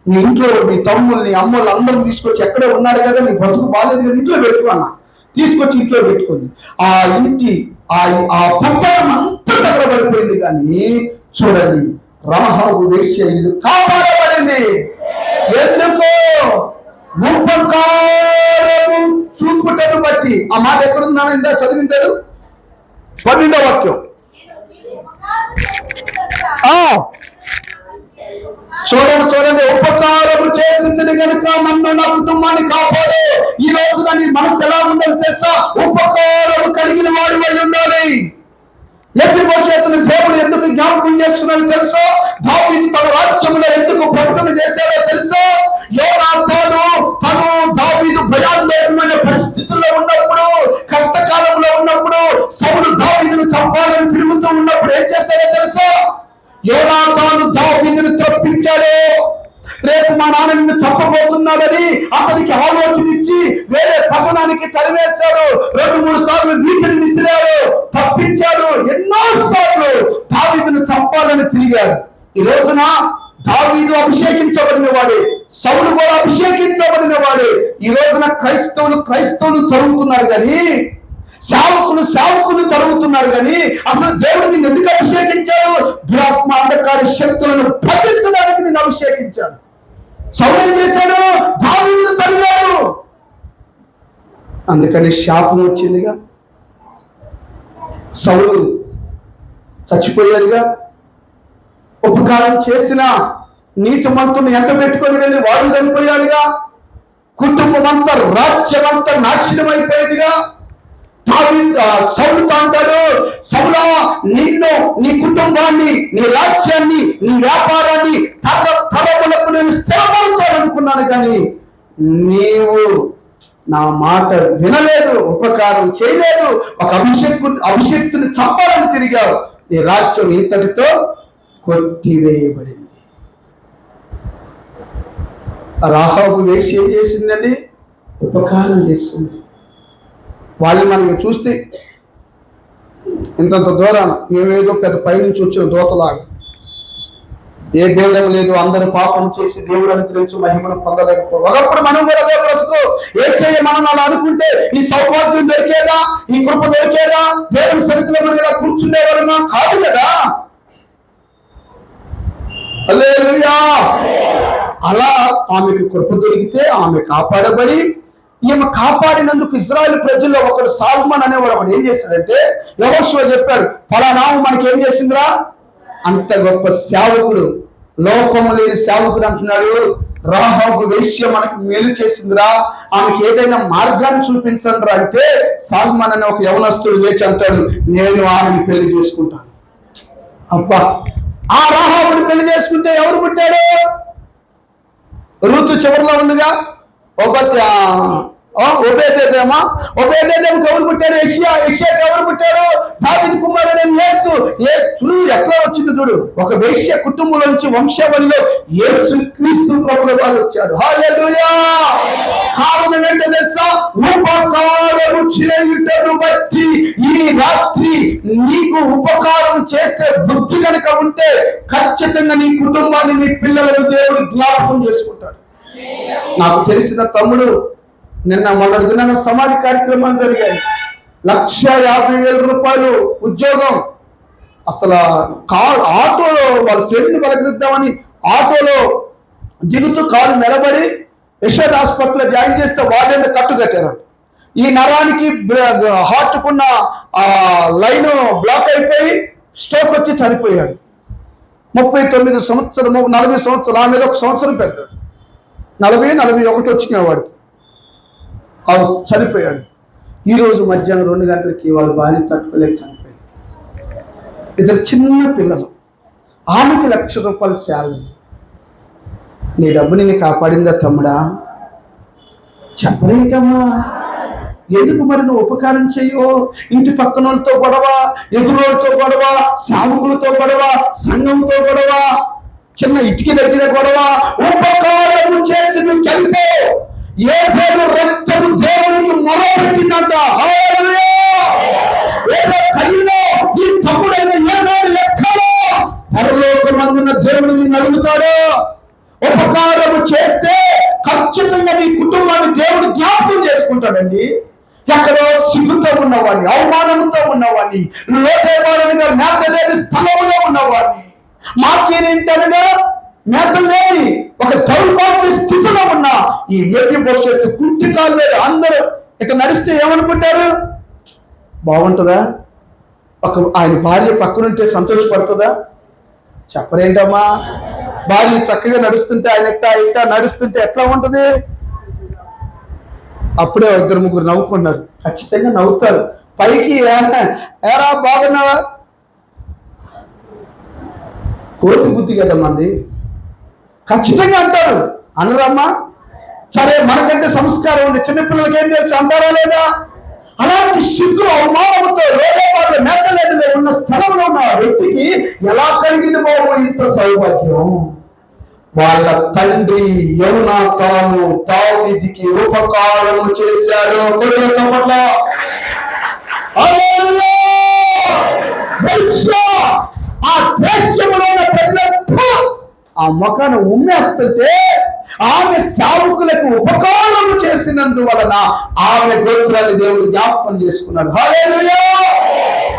నీ ఇంట్లో మీ తమ్ముల్ని అమ్మలు అందరం తీసుకొచ్చి, ఎక్కడే ఉన్నారు కదా, నీ బతుకు బాగాలేదు కదా, ఇంట్లో పెట్టుకున్నా, తీసుకొచ్చి ఇంట్లో పెట్టుకుంది. ఆ ఇంటి ఆ పట్టణం అంతా దగ్గర పడిపోయింది. కానీ చూడండి, రాహాబు వేశ్య ఇల్లు కాపాడబడింది. ఎందుకో ఉపకారము చూపుటను బట్టి. ఆ మాట ఎక్కడుందా? ఇందా చదివింటాడు 12వ వాక్యం. చూడండి, ఉపకారము చేసింది కనుక నన్ను నా కుటుంబాన్ని కాపాడు. ఈ రోజు నీ మనసు ఎలా ఉండాలి తెలుసా? ఉపకారము కలిగిన వాడు అయి ఉండాలి. మెఫీబోషెతును దేవుడు ఎందుకు జ్ఞాపకం చేసుకున్నాడు తెలుసా? దావీదు తన రాజ్యంలో ఎందుకు ప్రకటన చేశాడో తెలుసా? యోనాతాను తను దావీదు భయానకమైన పరిస్థితుల్లో ఉన్నప్పుడు, కష్టకాలంలో ఉన్నప్పుడు, సౌలు దావీదును చంపాలని తిరుగుతూ ఉన్నప్పుడు ఏం చేశాడో తెలుసా? యోనాతాను దావీదును తప్పించాడు. రేపు మా నాన్న నిన్ను చంపబోతున్నాడని అతనికి ఆలోచన ఇచ్చి వేరే పట్టణానికి తరివేశాడు. 2-3 సార్లు వీధిని విసిరాడు, తప్పించాడు. ఎన్నో సార్లు దావీదును చంపాలని తిరిగాడు. ఈ రోజున దావీదు అభిషేకించబడిన వాడే, సౌలు కూడా అభిషేకించబడిన వాడే. ఈ రోజున క్రైస్తవులు తరుగుతున్నారు కానీ, సేవకులు తరుగుతున్నారు కానీ, అసలు దేవుడు నిన్ను ఎందుకు అభిషేకించాడు? దురాత్మ అంధకార శక్తులను బంధించడానికి నిన్ను అభిషేకించాడు. సౌలు ఏం చేశాడు? దావీదును తరిగాడు. అందుకని శాపం వచ్చిందిగా, సౌలు చచ్చిపోయాడుగా. ఉపకారం చేసిన నీతిమంతుని ఎంట పెట్టుకొని వెళ్ళి వాడు చనిపోయాడుగా. కుటుంబం అంతా, రాజ్యం అంతా నాశనం అయిపోయేదిగా. సౌలుతో అంటాడు, సౌలా, నిన్ను, నీ కుటుంబాన్ని, నీ రాజ్యాన్ని, నీ వ్యాపారాన్ని తరములకు నేను స్థిరపరచాలనుకున్నాను, కానీ నీవు నా మాట వినలేదు, ఉపకారం చేయలేదు, ఒక అభిషేక్తుని చంపాలని తిరిగావు. నీ రాజ్యం ఇంతటితో కొట్టివేయబడింది. రాహాబు వేసి ఏం చేసిందండి? ఉపకారం చేసింది. వాళ్ళు మనం చూస్తే ఇంతంత దూరాన మేమేదో పెద్ద పైనుంచి వచ్చిన దూతలాగా, ఏ భేదం లేదు, అందరూ పాపం చేసి దేవుడు అనుగ్రహించి మహిమను పొందలేకపో. ఒకప్పుడు మనం కూడా అదే బ్రతుకు. యేసయ్య మనం అలా అనుకుంటే ఈ సౌభాగ్యం దొరికేదా, ఈ కృప దొరికేదా, దేవుని సన్నిధిలో మనం ఇలా కూర్చుండేవాళ్ళమా? కాదు కదా. హల్లెలూయా. అలా ఆమెకు కృప దొరికితే ఆమె కాపాడబడి, ఈమె కాపాడినందుకు ఇజ్రాయెల్ ప్రజల్లో ఒకడు సాల్మన్ అనేవాడు ఒకడు ఏం చేశాడంటే, యెహోషువ చెప్పాడు, ఫలానావు మనకి ఏం చేసిందిరా? అంత గొప్ప సేవకుడు, లోపము లేని సేవకుడు అంటున్నాడు, రాహాబు వేశ్య మనకి మేలు చేసిందిరా, ఆమెకి ఏదైనా మార్గాన్ని చూపించండి రా అంటే, సాల్మన్ అనే ఒక యవనస్తుడు లేచి అంటాడు, నేను ఆమెను పెళ్లి చేసుకుంటాను. అబ్బా, ఆ రాహాబుని పెళ్లి చేసుకుంటే ఎవరు పుట్టాడు? ఋతు చివరిలో ఉందిగా, ఒబేదేదేమో ఎవరు పుట్టాడు? యెషయాకి ఎవరు పుట్టాడు? దావీదు కుమారుడైన యేసు. చూడు ఎట్లా వచ్చింది చూడు, ఒక వేశ్య కుటుంబంలో నుంచి వంశావళిలో యేసు క్రీస్తు ప్రభువు వారు వచ్చాడు. హల్లెలూయా. కారణం ఏంటో తెలుసా? ఉపకారము చేయుటను బట్టి. ఈ రాత్రి నీకు ఉపకారం చేసే బుద్ధి కనుక ఉంటే ఖచ్చితంగా నీ కుటుంబాన్ని, నీ పిల్లలను దేవుడు జ్ఞాపకం చేసుకుంటాడు. నాకు తెలిసిన తమ్ముడు నిన్న మొన్నటి దినాన సమాధి కార్యక్రమాలు జరిగాయి. 1,50,000 ఉద్యోగం. అసలు ఆటోలో వాళ్ళ ఫ్రెండ్ పలకరిద్దామని ఆటోలో దిగుతూ కాలు నిలబడి యశోద హాస్పిటల్లో జాయిన్ చేస్తే వాళ్ళేంత కట్టు కట్టారు. ఈ నరానికి హార్ట్కున్న లైన్ బ్లాక్ అయిపోయి స్ట్రోక్ వచ్చి చనిపోయాడు. 39 సంవత్సరం, 40 సంవత్సరాలు. ఆ మీద 1 సంవత్సరం పెద్దాడు. 40-41 వచ్చినాయి వాడికి. చనిపోయాడు. ఈరోజు మధ్యాహ్నం 2 గంటలకి వాళ్ళ భార్య తట్టుకోలేక చనిపోయింది. 2 చిన్న పిల్లలు. ఆమెకి ₹1,00,000 శాలరీ. నీ డబ్బు నిన్ను కాపాడిందా తమ్ముడా? చెప్పలేటమ్మా. ఎందుకు మరి నువ్వు ఉపకారం చెయ్యో? ఇంటి పక్కన వాళ్ళతో గొడవ, ఎదురోళ్ళతో గొడవ, సేవకులతో గొడవ, సంఘంతో గొడవ, చిన్న ఇటుకి దగ్గర గొడవ. ఉపకారం చేసి నువ్వు చనిపో. ఏ పేరు రక్తము దేవునికి మొరపెట్టిందంట. ఏదో కలిలో ఈ తమ్ముడైన ఏనాడు లెక్కలో పరలోకమందున్న దేవుడు నిన్ను అడుగుతాడు. ఉపకారము చేస్తే ఖచ్చితంగా నీ కుటుంబాన్ని దేవుడు జ్ఞాపకం చేసుకుంటాడండి. ఎక్కడో సిగ్గుతో ఉన్నవాడిని, అవమానంతో ఉన్నవాడిని, లోకేవాడిగా మేత లేని స్థలంలో ఉన్నవాడిని, మాకేంటనగా మేత లేని ఒక దౌర్భాగ్య స్థితిలో ఉన్న ఈ మెఫీబోషెతు కుంటి కాలు మీద అందరూ ఇక నడిస్తే ఏమనుకుంటారు? బాగుంటుందా? ఆయన భార్య పక్కనుంటే సంతోషపడుతుందా? చెప్పరేంటమ్మా. భార్య చక్కగా నడుస్తుంటే ఆయన ఇట్టా నడుస్తుంటే ఎట్లా ఉంటుంది? అప్పుడే ఇద్దరు ముగ్గురు నవ్వుకున్నారు. ఖచ్చితంగా నవ్వుతారు. పైకి ఏరా బాగున్నావా? కోతి బుద్ధి కదా మంది, ఖచ్చితంగా అంటారు. అనరమ్మా? సరే, మనకంటే సంస్కారం ఉంది, చిన్నపిల్లలకి ఏం తెలుసు అంటారా లేదా? అలాంటి సిగ్గు అవమానంతో రోగపాటు మేకలేని ఉన్న స్థలంలో ఉన్న వ్యక్తికి ఎలా కలిగింది బాబు ఇంత సౌభాగ్యం? వాళ్ళ తండ్రి యోనాతాను దావీదుకి ఉపకారము చేశాడు. చెప్పట్లా? ఆ దేశంలో ఉన్న ప్రజలంతా ఆ ముఖాన్ని ఉమ్మేస్తుంటే ఆమె సేవకులకు ఉపకారం చేసినందువలన ఆమె గోత్రాన్ని దేవుడు జ్ఞాపకం చేసుకున్నాడు. హల్లెలూయా!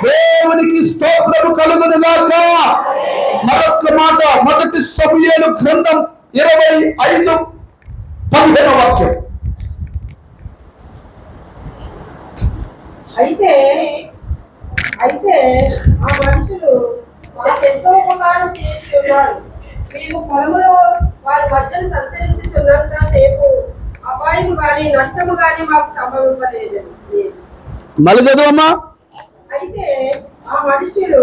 దేవునికి స్తోత్రము కలుగును గాక. మరొక మాట, మొదటి సమూయేలు గ్రంథం 25:15 వాక్యం. అయితే ఆ మనుషులు మాకెంతో ఉపకారం చేసి ఉన్నారు. మేము పొలములో వారి మధ్యన సంచరించుతున్నంత సేపు అపాయము గాని నష్టము గాని మాకు సంభవింపలేదు. మళ్ళీ చదువమ్మా. అయితే ఆ మనుషులు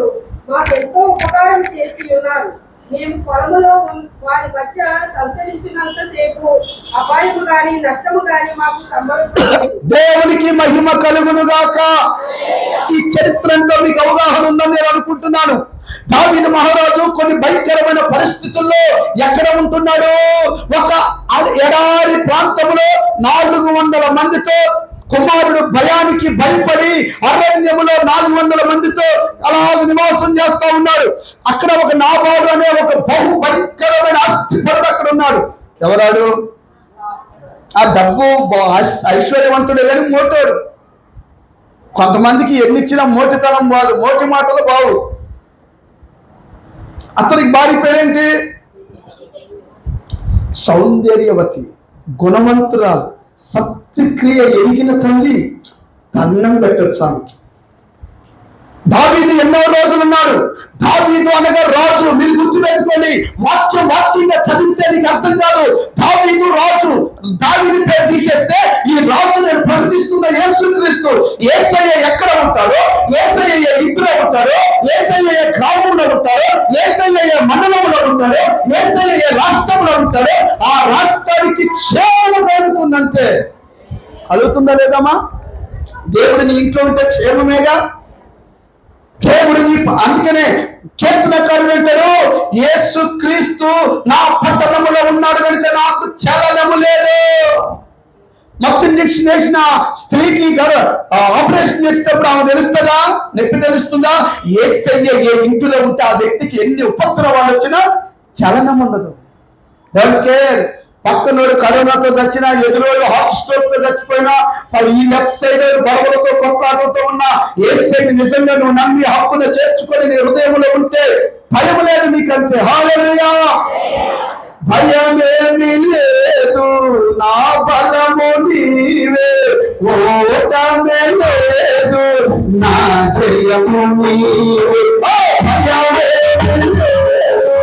మాకెంతో ఉపకారం చేసి ఉన్నారు. మేము పొలములో వారి మధ్య సంచరించినంత సేపు అపాయము గాని నష్టము గాని మాకు సంభవించలేదు. దేవునికి మహిమ కలుగును గాక. ఈ చరిత్రలో మీకు అవగాహన ఉందని నేను అనుకుంటున్నాను. దావీదు మహారాజు కొన్ని భయంకరమైన పరిస్థితుల్లో ఎక్కడ ఉంటున్నాడు? ఒక ఎడారి ప్రాంతంలో 400 మందితో, కుమారుడు భయానికి భయపడి అరణ్యములో 400 మందితో అలాగ నివాసం చేస్తా ఉన్నాడు. అక్కడ ఒక నాబాలు అనే ఒక బహు భయంకరమైన ఆస్తిపరుడు అక్కడ ఉన్నాడు. ఎవరాడు? ఆ డబ్బు ఐశ్వర్యవంతుడే కానీ మోటోడు. కొంతమందికి ఎన్నిచ్చినా మోటితనం బాదు, మోటి మాటలు బావు. అతనికి భార్య పేరేంటి? సౌందర్యవతి, గుణవంతురాలు, సత్క్రియ ఎరిగిన తల్లి. దండం పెట్టొచ్చు ఆమెకి. దావీదు ఎన్నో రోజులు ఉన్నాడు. దావీదు అనగా రాజు. మీరు గుర్తుపెట్టుకోండి, వాక్యంగా చదివితే నీకు అర్థం కాదు. దావీదు రాజు. దావీదు పేరు తీసేస్తే ఈ రాజు నేను ప్రకటిస్తున్న యేసుక్రీస్తు. యేసయ్య ఎక్కడ ఉంటాడో, యేసయ్య ఇంట్లో ఉంటాడో, యేసయ్య గ్రామంలో ఉంటాడో, యేసయ్య మండలంలో ఉంటాడో, యేసయ్య రాష్ట్రంలో ఉంటాడో, ఆ రాష్ట్రానికి క్షేమం కలుగుతుందంతే. కలుగుతుందా లేదమ్మా? దేవుడు నీ ఇంట్లో ఉంటే క్షేమమేగా. దేవుడిని అందుకనే కీర్తనకారుడు అంటారు, యేసుక్రీస్తు నా పట్టణములో ఉన్నాడు కనుక నాకు చలనము లేదు. మొత్తం ఇంజక్షన్ వేసిన స్త్రీకి ఆపరేషన్ చేసేటప్పుడు ఆమె తెలుస్తుందా? నొప్పి తెలుస్తుందా? యేసయ్య ఏ ఇంటిలో ఉంటే ఆ వ్యక్తికి ఎన్ని ఉపద్రవాలు వచ్చినా చలనం ఉండదు. Don't care. పక్కనోడు కరోనాతో చచ్చినా, ఎదురోడు హార్ట్ స్ట్రోక్ తో చచ్చిపోయినా, ఈ లెఫ్ట్ సైడ్ గొడవలతో కొట్లాటలతో ఉన్నా, యేసయ్యని నిజంగా నువ్వు నమ్మి హక్కును చేర్చుకొని నీ హృదయంలో ఉంటే భయం లేదు నీకంతే. హల్లెలూయా! భయమేమీ లేదు, నా బలము నీవే, ఓటమే లేదు, నా జయము నీవే. భయమేమీ లేదు,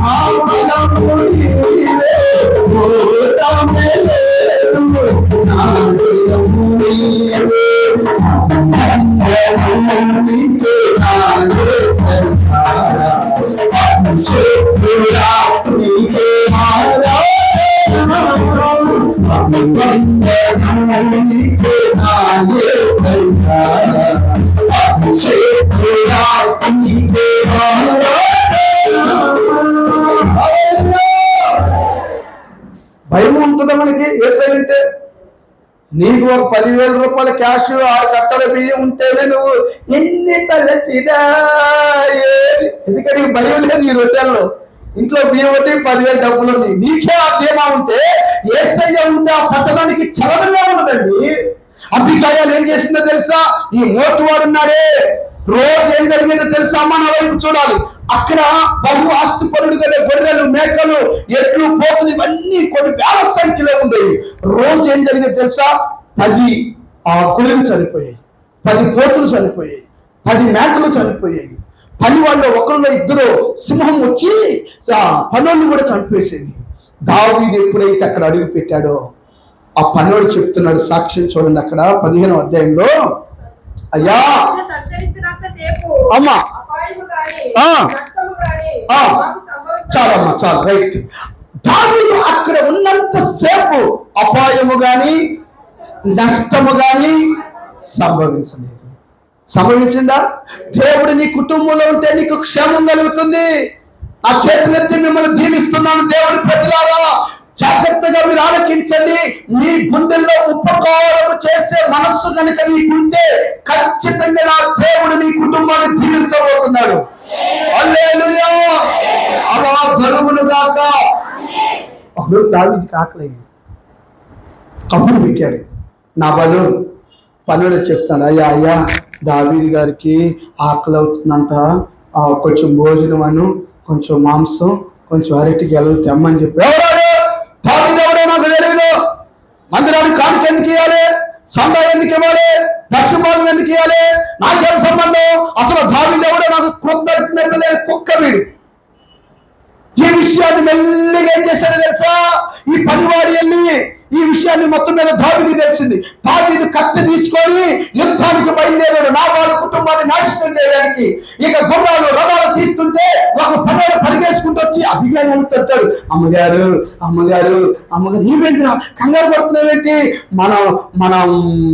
నా బలము నీవే, ఓటమే లేదు, నా జయము నీవే. భయం ఉంటుందా మనకి? యేసయ్య అంటే నీకు ఒక 10,000 రూపాయల క్యాష్, 6 కట్టల బియ్యం ఉంటేనే నువ్వు ఎన్ని తలచినా. ఎందుకంటే నీకు భయం లేదు. ఈ రొట్టెల్లో ఇంట్లో బియ్యం ఒకటి 10,000 డబ్బులు ఉంది. నీకే ఆ ధీమా ఉంటే, యేసయ్య ఉంటే ఆ పట్టణానికి చలనమే ఉండదండి. అభిప్రాయాలు ఏం చేసిందో తెలుసా? ఈ మోటువాడు ఉన్నాడే, రోజు ఏం జరిగిందో తెలుసా? మన వైపు చూడాలి. అక్కడ బహు ఆస్తిపరుడు కదా, గొర్రెలు, మేకలు, ఎడ్లు, పోతులు ఇవన్నీ కొన్ని వేల సంఖ్యలో ఉండేవి. రోజు ఏం జరిగేది తెలుసా? 10 గొర్రెలు చనిపోయాయి, 10 పోతులు చనిపోయాయి, 10 మేకలు చనిపోయాయి. పని వాళ్ళు ఒకరిలో ఇద్దరు సింహం వచ్చి పనులను కూడా చంపేసేది. దావీదు ఎప్పుడైతే అక్కడ అడుగు పెట్టాడో ఆ పనోడు చెప్తున్నాడు సాక్ష్యం, చూడండి అక్కడ 15వ అధ్యాయంలో. అయ్యా అమ్మా చాలమ్మా చాలు, రైట్. దావీదు అక్కడ ఉన్నంత సేపు అపాయము గాని నష్టము గాని సంభవించలేదు. సంభవించిందా? దేవుడు నీ కుటుంబంలో ఉంటే నీకు క్షేమం కలుగుతుంది. ఆ చేతులెత్తి మిమ్మల్ని దీవిస్తున్నాను దేవుడి ప్రజలారా, జాగ్రత్తగా మీరు ఆలకించండి. మీ గుండెల్లో ఉపకారం చేసే మనస్సు కనుక నీకుంటే ఖచ్చితంగా నా దేవుడు నీ కుటుంబాన్ని దీవించబోతున్నాడు. హల్లెలూయా, అలా జరుగును గాక. ఒకరోజు దావీదుకి ఆకలైంది, కబురు పెట్టాడు. నా బలు పనుడు చెప్తాడు, అయ్యా అయ్యా దావీదు గారికి ఆకలి అవుతుందంట, కొంచెం భోజనం అను, కొంచెం మాంసం, కొంచెం అరటి గెలలు తెమ్మని చెప్పి. ఎవరాడు? దావీదు ఎవడో నాకు తెలియదు. మందిరానికి కానుక ఎందుకు ఇవ్వాలి? సందా ఎందుకు ఇవ్వాలి? దర్శనం ఎందుకు ఇవ్వాలి? నాకేం సంబంధం? అసలు దావీదు ఎవడో నాకు కృతజ్ఞత కుక్క వీడు. ఈ విషయాన్ని మెల్లిగా ఏం చేశాడో తెలుసా? ఈ పనివాడి వెళ్ళి ఈ విషయాన్ని మొత్తం మీద దావీదు తెలిసింది. దావీదు కత్తి తీసుకొని యుద్ధానికి బయలుదేరాడు, నాబాలు కుటుంబాన్ని నాశనం చేయడానికి. ఇక గుర్రాలు రథాలు తీస్తుంటే ఒక పనివాడు పరిగేసుకుంటూ వచ్చి అభిగాయాలు తట్టాడు. అమ్మగారు అమ్మగారు అమ్మగారు, ఏమైందిరా కంగారు పడుతున్నావేంటి? మన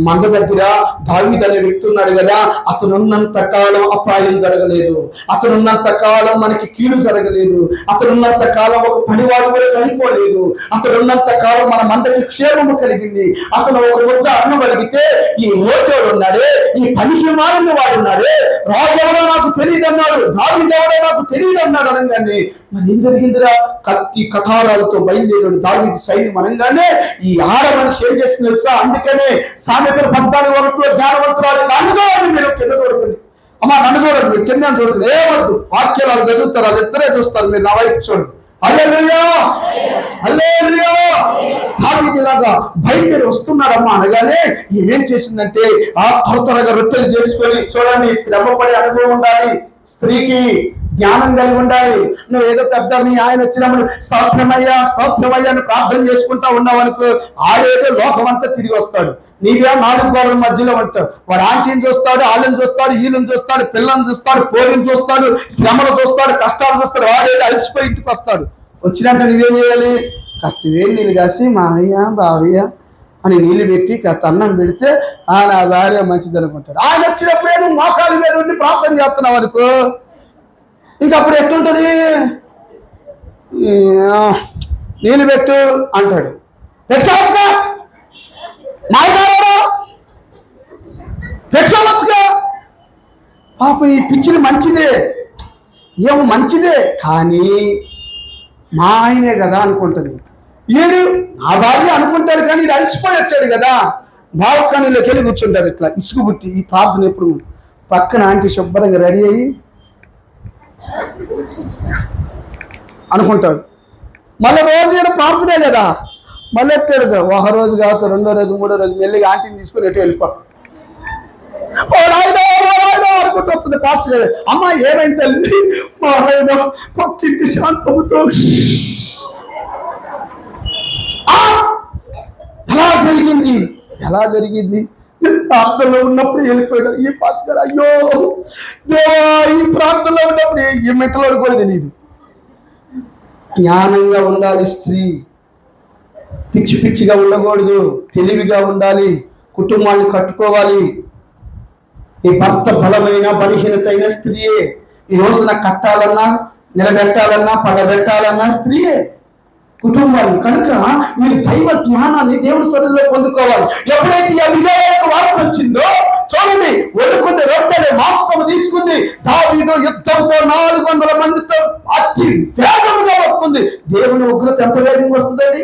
మంద దగ్గర దావీదు అనే వ్యక్తి ఉన్నాడు కదా, అతను ఉన్నంత కాలం అపాయం జరగలేదు, అతను ఉన్నంత కాలం మనకి కీడు జరగలేదు, అతను ఉన్నంత కాలం ఒక పనివాడు కూడా చనిపోలేదు, అతను ఉన్నంత కాలం మన మందకి క్షేమము కలిగింది. అతను ఒక ముద్ద అన్నం అడిగితే ఈ ఓటోడు ఉన్నాడే, ఈ పనికి మారిన వాడు ఉన్నాడే, రాజు ఎవడో నాకు తెలియదు అన్నాడు, దావీదు ఎవడో నాకు తెలియదు అన్నాడు అనగానే మరి ఏం జరిగిందిరా? కత్తి కఠారాలతో బయలుదేరాడు దావీదు సైన్యం అనగానే ఈ ఆడ మనిషి ఏం చేసింది తెలుసా? అందుకనే సామెతలు 14 జ్ఞానవంతురాలు నన్ను మీరు కింద చూడకండి, అమ్మా నన్ను చూడండి, మీరు కింద చూడకండి, ఏమద్దు వాక్యాలు చదువుతారు, వాళ్ళు ఇద్దరే చూస్తారు, మీరు నా వైపు చూడండి. హల్లెలూయా హల్లెలూయా. దావీదు ఇలాగా బయలుదేరి వస్తున్నాడమ్మా అనగానే ఏమేం చేసిందంటే త్వరగా రొట్టెలు చేసుకొని, చూడండి శ్రమపడే అనుభవం ఉండాలి, స్త్రీకి జ్ఞానం కలిగి ఉండాలి. నువ్వు ఏదో పెద్ద మీ ఆయన వచ్చినప్పుడు స్తోత్రమయ్యా స్తోత్రమయ్యా అని ప్రార్థన చేసుకుంటా ఉన్నావు అనుకో, ఆడేదో లోకం అంతా తిరిగి వస్తాడు, నీవే 4 గోడల మధ్యలో ఉంటావు. వాడు ఆంటీని చూస్తాడు, వాళ్ళని చూస్తాడు, వీళ్ళని చూస్తాడు, పిల్లల్ని చూస్తాడు, పోలిని చూస్తాడు, శ్రమలు చూస్తాడు, కష్టాలు చూస్తాడు. వాడేదో అలసిపోయి ఇంటికి వస్తాడు. వచ్చినాక నువ్వేం చేయాలి? కాస్త వేడి నీళ్ళు కాసి మావయ్య బావయ్య అని నీళ్లు పెట్టి కాస్త అన్నం పెడితే నా భార్య మంచిది అనుకుంటాడు. ఆయన వచ్చినప్పుడే నువ్వు మోకాలి మీద ఉండి ప్రార్థన చేస్తున్నావు అనుకో, ఇంక అప్పుడు ఎట్లుంటది? నీళ్ళు పెట్టు అంటాడు, పెట్టవచ్చుగా నాయగారు పెట్టుకోవచ్చుగా. పాప ఈ పిచ్చిని మంచిదే, ఏమో మంచిదే, కానీ మా ఆయనే కదా అనుకుంటుంది. ఈడు నా భార్య అనుకుంటాడు, కానీ ఇది అలసిపోయి వచ్చాడు కదా, బాల్కనీలోకి వెళ్ళి కూర్చుంటారు ఇట్లా ఇసుగు పుట్టి. ఈ ప్రార్థన ఎప్పుడు పక్కన ఆంటీ శుభ్రంగా రెడీ అయ్యి అనుకుంటాడు. మళ్ళీ రోజు ప్రార్థనే కదా, మళ్ళీ వచ్చాడు ఒక రోజు కాదు, 2వ రోజు 3వ రోజు మెల్లిగా ఆంటీని తీసుకుని ఎటు వెళ్ళిపోతాడు. అనుకుంటూ వస్తుంది పాస్టర్ గారు, అమ్మ ఏమైంది తల్లి? మా ఆయన పక్కింటి శాంతముతో. ఎలా జరిగింది? ప్రార్థనలో ఉన్నప్పుడు వెళ్ళిపోయాడు ఈ పాస్టర్ గారు. అయ్యో దేవా, ఈ ప్రార్థనలో ఉన్నప్పుడు ఈ మెట్టలో కూడా తెలియదు. జ్ఞానంగా ఉండాలి స్త్రీ, పిచ్చి పిచ్చిగా ఉండకూడదు, తెలివిగా ఉండాలి, కుటుంబాన్ని కట్టుకోవాలి. ఈ భర్త బలమైన బలహీనత అయిన స్త్రీయే. ఈ రోజున కట్టాలన్నా నిలబెట్టాలన్నా పడబెట్టాలన్నా స్త్రీయే కుటుంబాన్ని. కనుక మీరు దైవ జ్ఞానాన్ని దేవుని సన్నిధిలో పొందుకోవాలి. ఎప్పుడైతే ఈ విధేయక వార్త వచ్చిందో చూడండి, వండుకుంది రొట్టెలు మాంసం తీసుకుంది. దావీదు యుద్ధంతో 400 మందితో అతి వేగంగా వస్తుంది. దేవుని ఉగ్రత ఎంత వేగంగా వస్తుందండి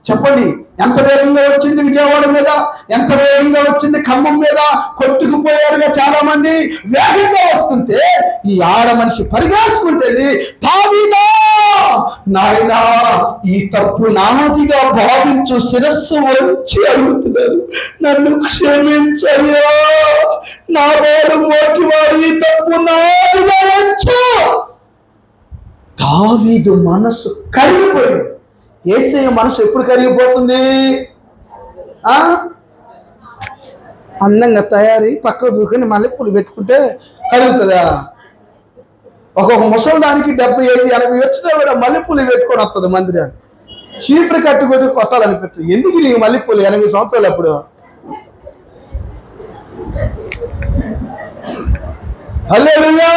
చెప్పండి. ఎంత వేగంగా వచ్చింది విజయవాడ మీద, ఎంత వేగంగా వచ్చింది ఖమ్మం మీద, కొట్టుకుపోయారుగా చాలా మంది. వేగంగా వస్తుంటే ఈ ఆడ మనిషి పరిగెత్తుకుంటుంది, దావీదా నాయనా ఈ తప్పు నాదిగా భావించు, శిరస్సు వంచి అడుగుతున్నారు, నన్ను క్షమించయ్యా, నా వాడు మోటివాడు, ఈ తప్పు నాదిగా వంచు. దావీదు మనసు కరిగిపోయింది. యేసయ్య మనసు ఎప్పుడు కరిగిపోతుంది? అందంగా తయారీ పక్క దూకుని మల్లెపూలు పెట్టుకుంటే కరుగుతుందా? ఒక్కొక్క ముసలి దానికి 75, 80 వచ్చినా కూడా మల్లెపూలు పెట్టుకొని వస్తుంది మందిరాన్ని. చీపురు కట్టుకొని కొట్టాలనిపిస్తుంది. ఎందుకు నీకు మల్లెపూలు 80 సంవత్సరాలు అప్పుడు? హల్లెలూయా.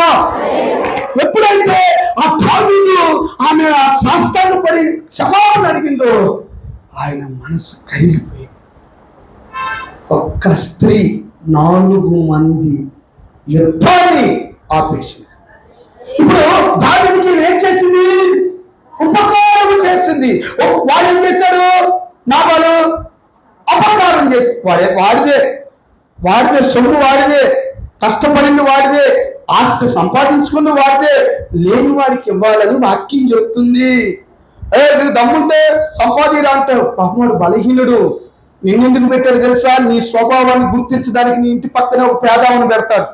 ఎప్పుడైతే ఆ దావీదు ఆమె సాష్టాంగపడి క్షమాపణ అడిగిందో ఆయన మనసు కరిగిపోయి ఒక్క స్త్రీ 4 మంది యుద్ధాన్ని ఆపేసింది. ఇప్పుడు దావీదుకి ఏం చేసింది? ఉపకారం చేసింది. వాడు ఏం చేశాడు? నాబాలు అపకారం చేసి వాడిదే సొమ్ము వాడిదే, కష్టపడింది వాడిదే, ఆస్తి సంపాదించుకుంది వాడిదే, లేని వాడికి ఇవ్వాలని వాక్యం చెప్తుంది. నీకు దమ్ముంటే సంపాదీరా అంటావు. పాపమాడు బలహీనుడు, నిన్నెందుకు పెట్టాడు తెలుసా? నీ స్వభావాన్ని గుర్తించడానికి నీ ఇంటి పక్కనే ఒక పేదవాన్ని పెడతాడు,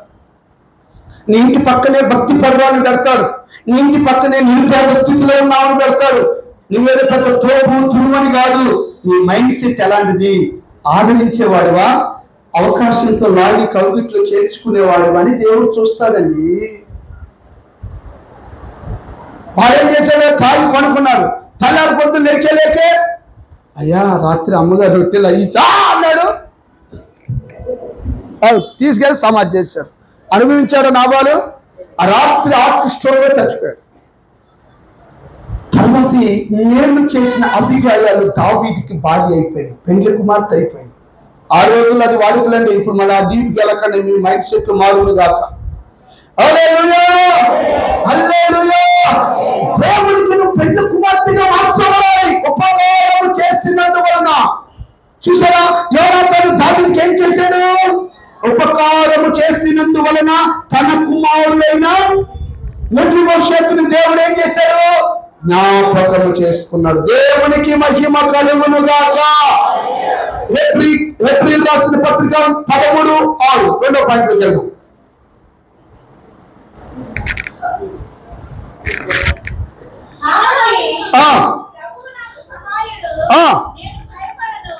నీ ఇంటి పక్కనే భక్తి పర్వాలను పెడతాడు, నీ ఇంటి పక్కనే నిరుపేద స్థితిలో ఉన్నామని పెడతాడు. నువ్వేదో పెద్ద తోపు తురుమని కాదు. నీ మైండ్ సెట్ ఎలాంటిది? ఆదరించేవాడువా, అవకాశంతో లాగి కౌగిట్లో చేర్చుకునేవాడు అని దేవుడు చూస్తాడండి. వాడేం చేశాడు? తాగి పడుకున్నాడు. తెల్లారి పొద్దున్న లేచేలేకే, అయ్యా రాత్రి అమ్మగారు రొట్టెలు అయ్యిచా అన్నాడు. తీసుకెళ్ళి సమాధి చేశారు. అనుభవించాడు నాబాలు. ఆ రాత్రి ఆర్టిస్టోగా చచ్చిపోయాడు. తర్వాత నేను చేసిన అభిగాయాలు దావీదుకి భార్య అయిపోయింది, పెండ్లి కుమార్తె అయిపోయింది. ఆ రోజుల్లో అది వాడుకలండి. ఇప్పుడు మళ్ళీ ఆ డీప్కి వెళ్ళకండి, మీ మైండ్ సెట్ మారును గాక. హల్లెలూయా, హల్లెలూయా. దేవుడికి నువ్వు పెండ్లి కుమార్తెగా మార్చబడాలి ఉపకారం చేసినందువలన. చూసారా, యోనాతాను దావీదుకి ఏం చేశాడు? ఉపకారము చేసినందువలన తన కుమారుడైన మెఫీబోషెతుని దేవుడు ఏం చేశాడు? జ్ఞాపకము చేసుకున్నాడు. దేవునికి మహిమ కలుగును గాక. ఏప్రిల్ రాసిన పత్రిక 13:6 రెండో పాయింట్ వెళ్దాం.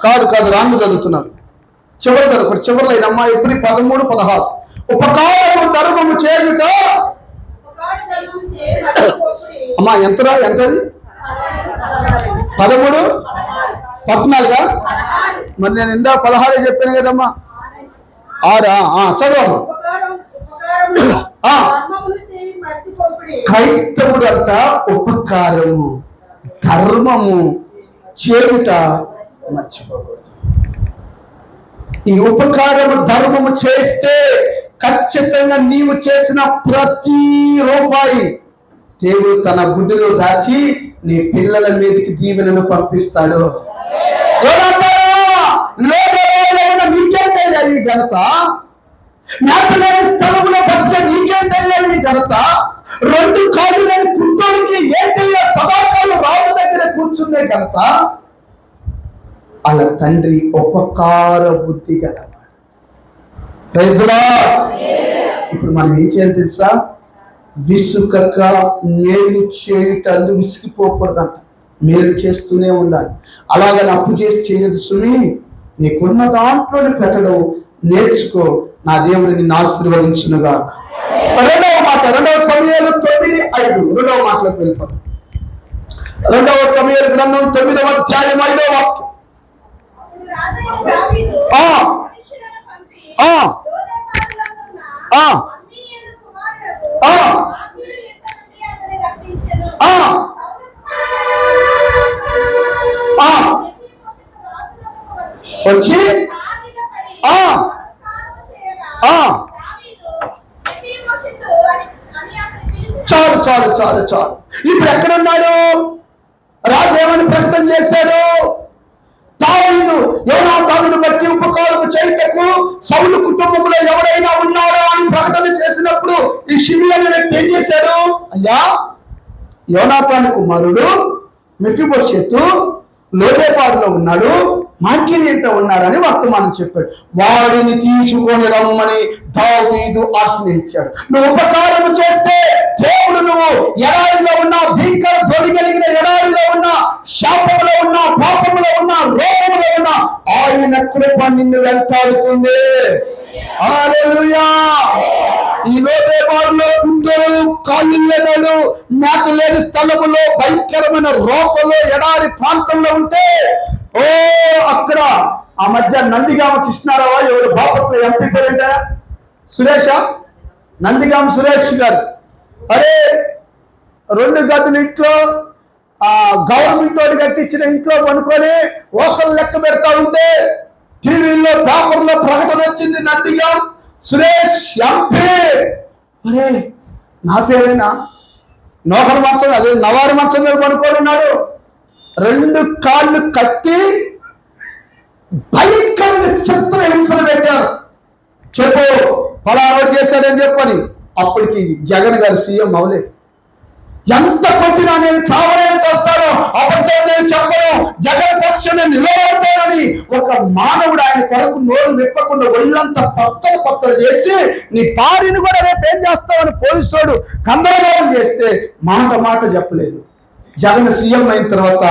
కాదు రాంగు చదువుతున్నారు. చివరి చదువుకోండి, చివరిలో అయినమ్మా. ఏప్రిల్ 13:16 ఉపకారము ధర్మము చేయుట. అమ్మా ఎంతది? 13, 14. మరి నేను ఇందా 16 చెప్పాను కదమ్మా. 6 చదవమ్మా. క్రైస్తవుడు అంట ఉపకారము ధర్మము చేయుట మర్చిపోకూడదు. ఈ ఉపకారము ధర్మము చేస్తే ఖచ్చితంగా నీవు చేసిన ప్రతి రూపాయి దేవుడు తన గుడ్డులో దాచి నీ పిల్లల మీదకి దీవెనను పంపిస్తాడు. నీకేం తెలియాలి ఘనత? మేతలేని స్థలంలో బతికే నీకేం తెలియాలి ఘనత? 2 కాళ్ళు లేని పుట్టోడికి ఏంటయ్యా సదాకాలం రాజు దగ్గర కూర్చునే ఘనత? వాళ్ళ తండ్రి ఉపకార బుద్ధి గలవాడు. Praise the Lord. ఇప్పుడు మనం ఏం చేయాలి తెలుసా? విసుకక మేలు చేయుటందు విసిగిపోకూడదంట. మేలు చేస్తూనే ఉండాలి. అలాగని అప్పు చేసి చేయదు సుమి. నీకున్న దాంట్లోనే పెట్టడం నేర్చుకో. నా దేవుడు నిన్ను ఆశీర్వదించునుగా. రెండవ మాట, 2 సమూయేలు 9:5. రెండవ మాటలోకి వెళ్ళిపోతాం. 2 సమూయేలు గ్రంథం 9వ అధ్యాయం 5వ వాక్యం. వచ్చి చాలు. ఇప్పుడు ఎక్కడున్నాడు? రాజు ఏమని ప్రకటన చేశాడు? సౌలు కుటుంబంలో ఎవరైనా ఉన్నాడా అని ప్రకటన చేసినప్పుడు ఈ షిమి అనే వ్యక్తి ఏం చేశాడు? అయ్యా, యోనాతాను కుమారుడు మెఫీబోషెతు లోదేపాడులో ఉన్నాడు, మాకిరీట ఉన్నాడని వర్తమానం చెప్పాడు. వాడిని తీసుకొని రమ్మని దావీదు ఆజ్ఞయించాడు. నువ్వు ఉపకారం చేస్తే దేవుడు, నువ్వు ఎడారిలో ఉన్నా, భీకర ధ్వని కలిగిన ఎడారిలో ఉన్నా, శాపంలో ఉన్నా, పాపంలో ఉన్నా, రోగంలో ఉన్నా, ఆయన కృప నిన్ను వెంటాడుతుంది. హల్లెలూయా. ఈ లోదేపాడులో కుంటలు, కాళ్ళు లేనాడు, మేత లేని స్థలములో, భయంకరమైన రోకలో, ఎడారి ప్రాంతంలో ఉంటే, ఓ అక్కడ ఆ మధ్య నందిగామ కృష్ణారావు ఎవరు బాపట్ల ఎంపీ పేరేంట? సురేష, నందిగామ సురేష్ గారు. అరే, 2 గదుల ఇంట్లో గవర్నమెంట్ వాడు కట్టించిన ఇంట్లో కొనుక్కొని ఓసలు లెక్క పెడతా ఉంటే టీవీలో పేపర్లో ప్రకటన వచ్చింది, నందిగామ సురేష్ ఎంపీ. అరే, నా పేరేనా? నోకరు మంచం, అదే నవారు మంచం మీద పడుకొని ఉన్నాడు. 2 కాళ్ళు కట్టి భయంకరంగా చిత్ర హింసలు పెట్టారు. చెప్పు, పలానా చేశాడని చెప్పని. అప్పటికి జగన్ గారు సీఎం అవ్వలేదు. ఎంత కొట్టినా నేను చావలేని చేస్తాను, అబద్ధం నేను చెప్పను, జగన్ పక్షం నేను నిలబడతానని ఒక మానవుడు ఆయన కొరకు నోరు విప్పకుండా ఒళ్ళంతా పచ్చలు చేసి, నీ భార్యను కూడా రేపు ఏం చేస్తావని పోలీసుడు గందరగోళం చేస్తే మాట చెప్పలేదు. జగన్ సీఎం అయిన తర్వాత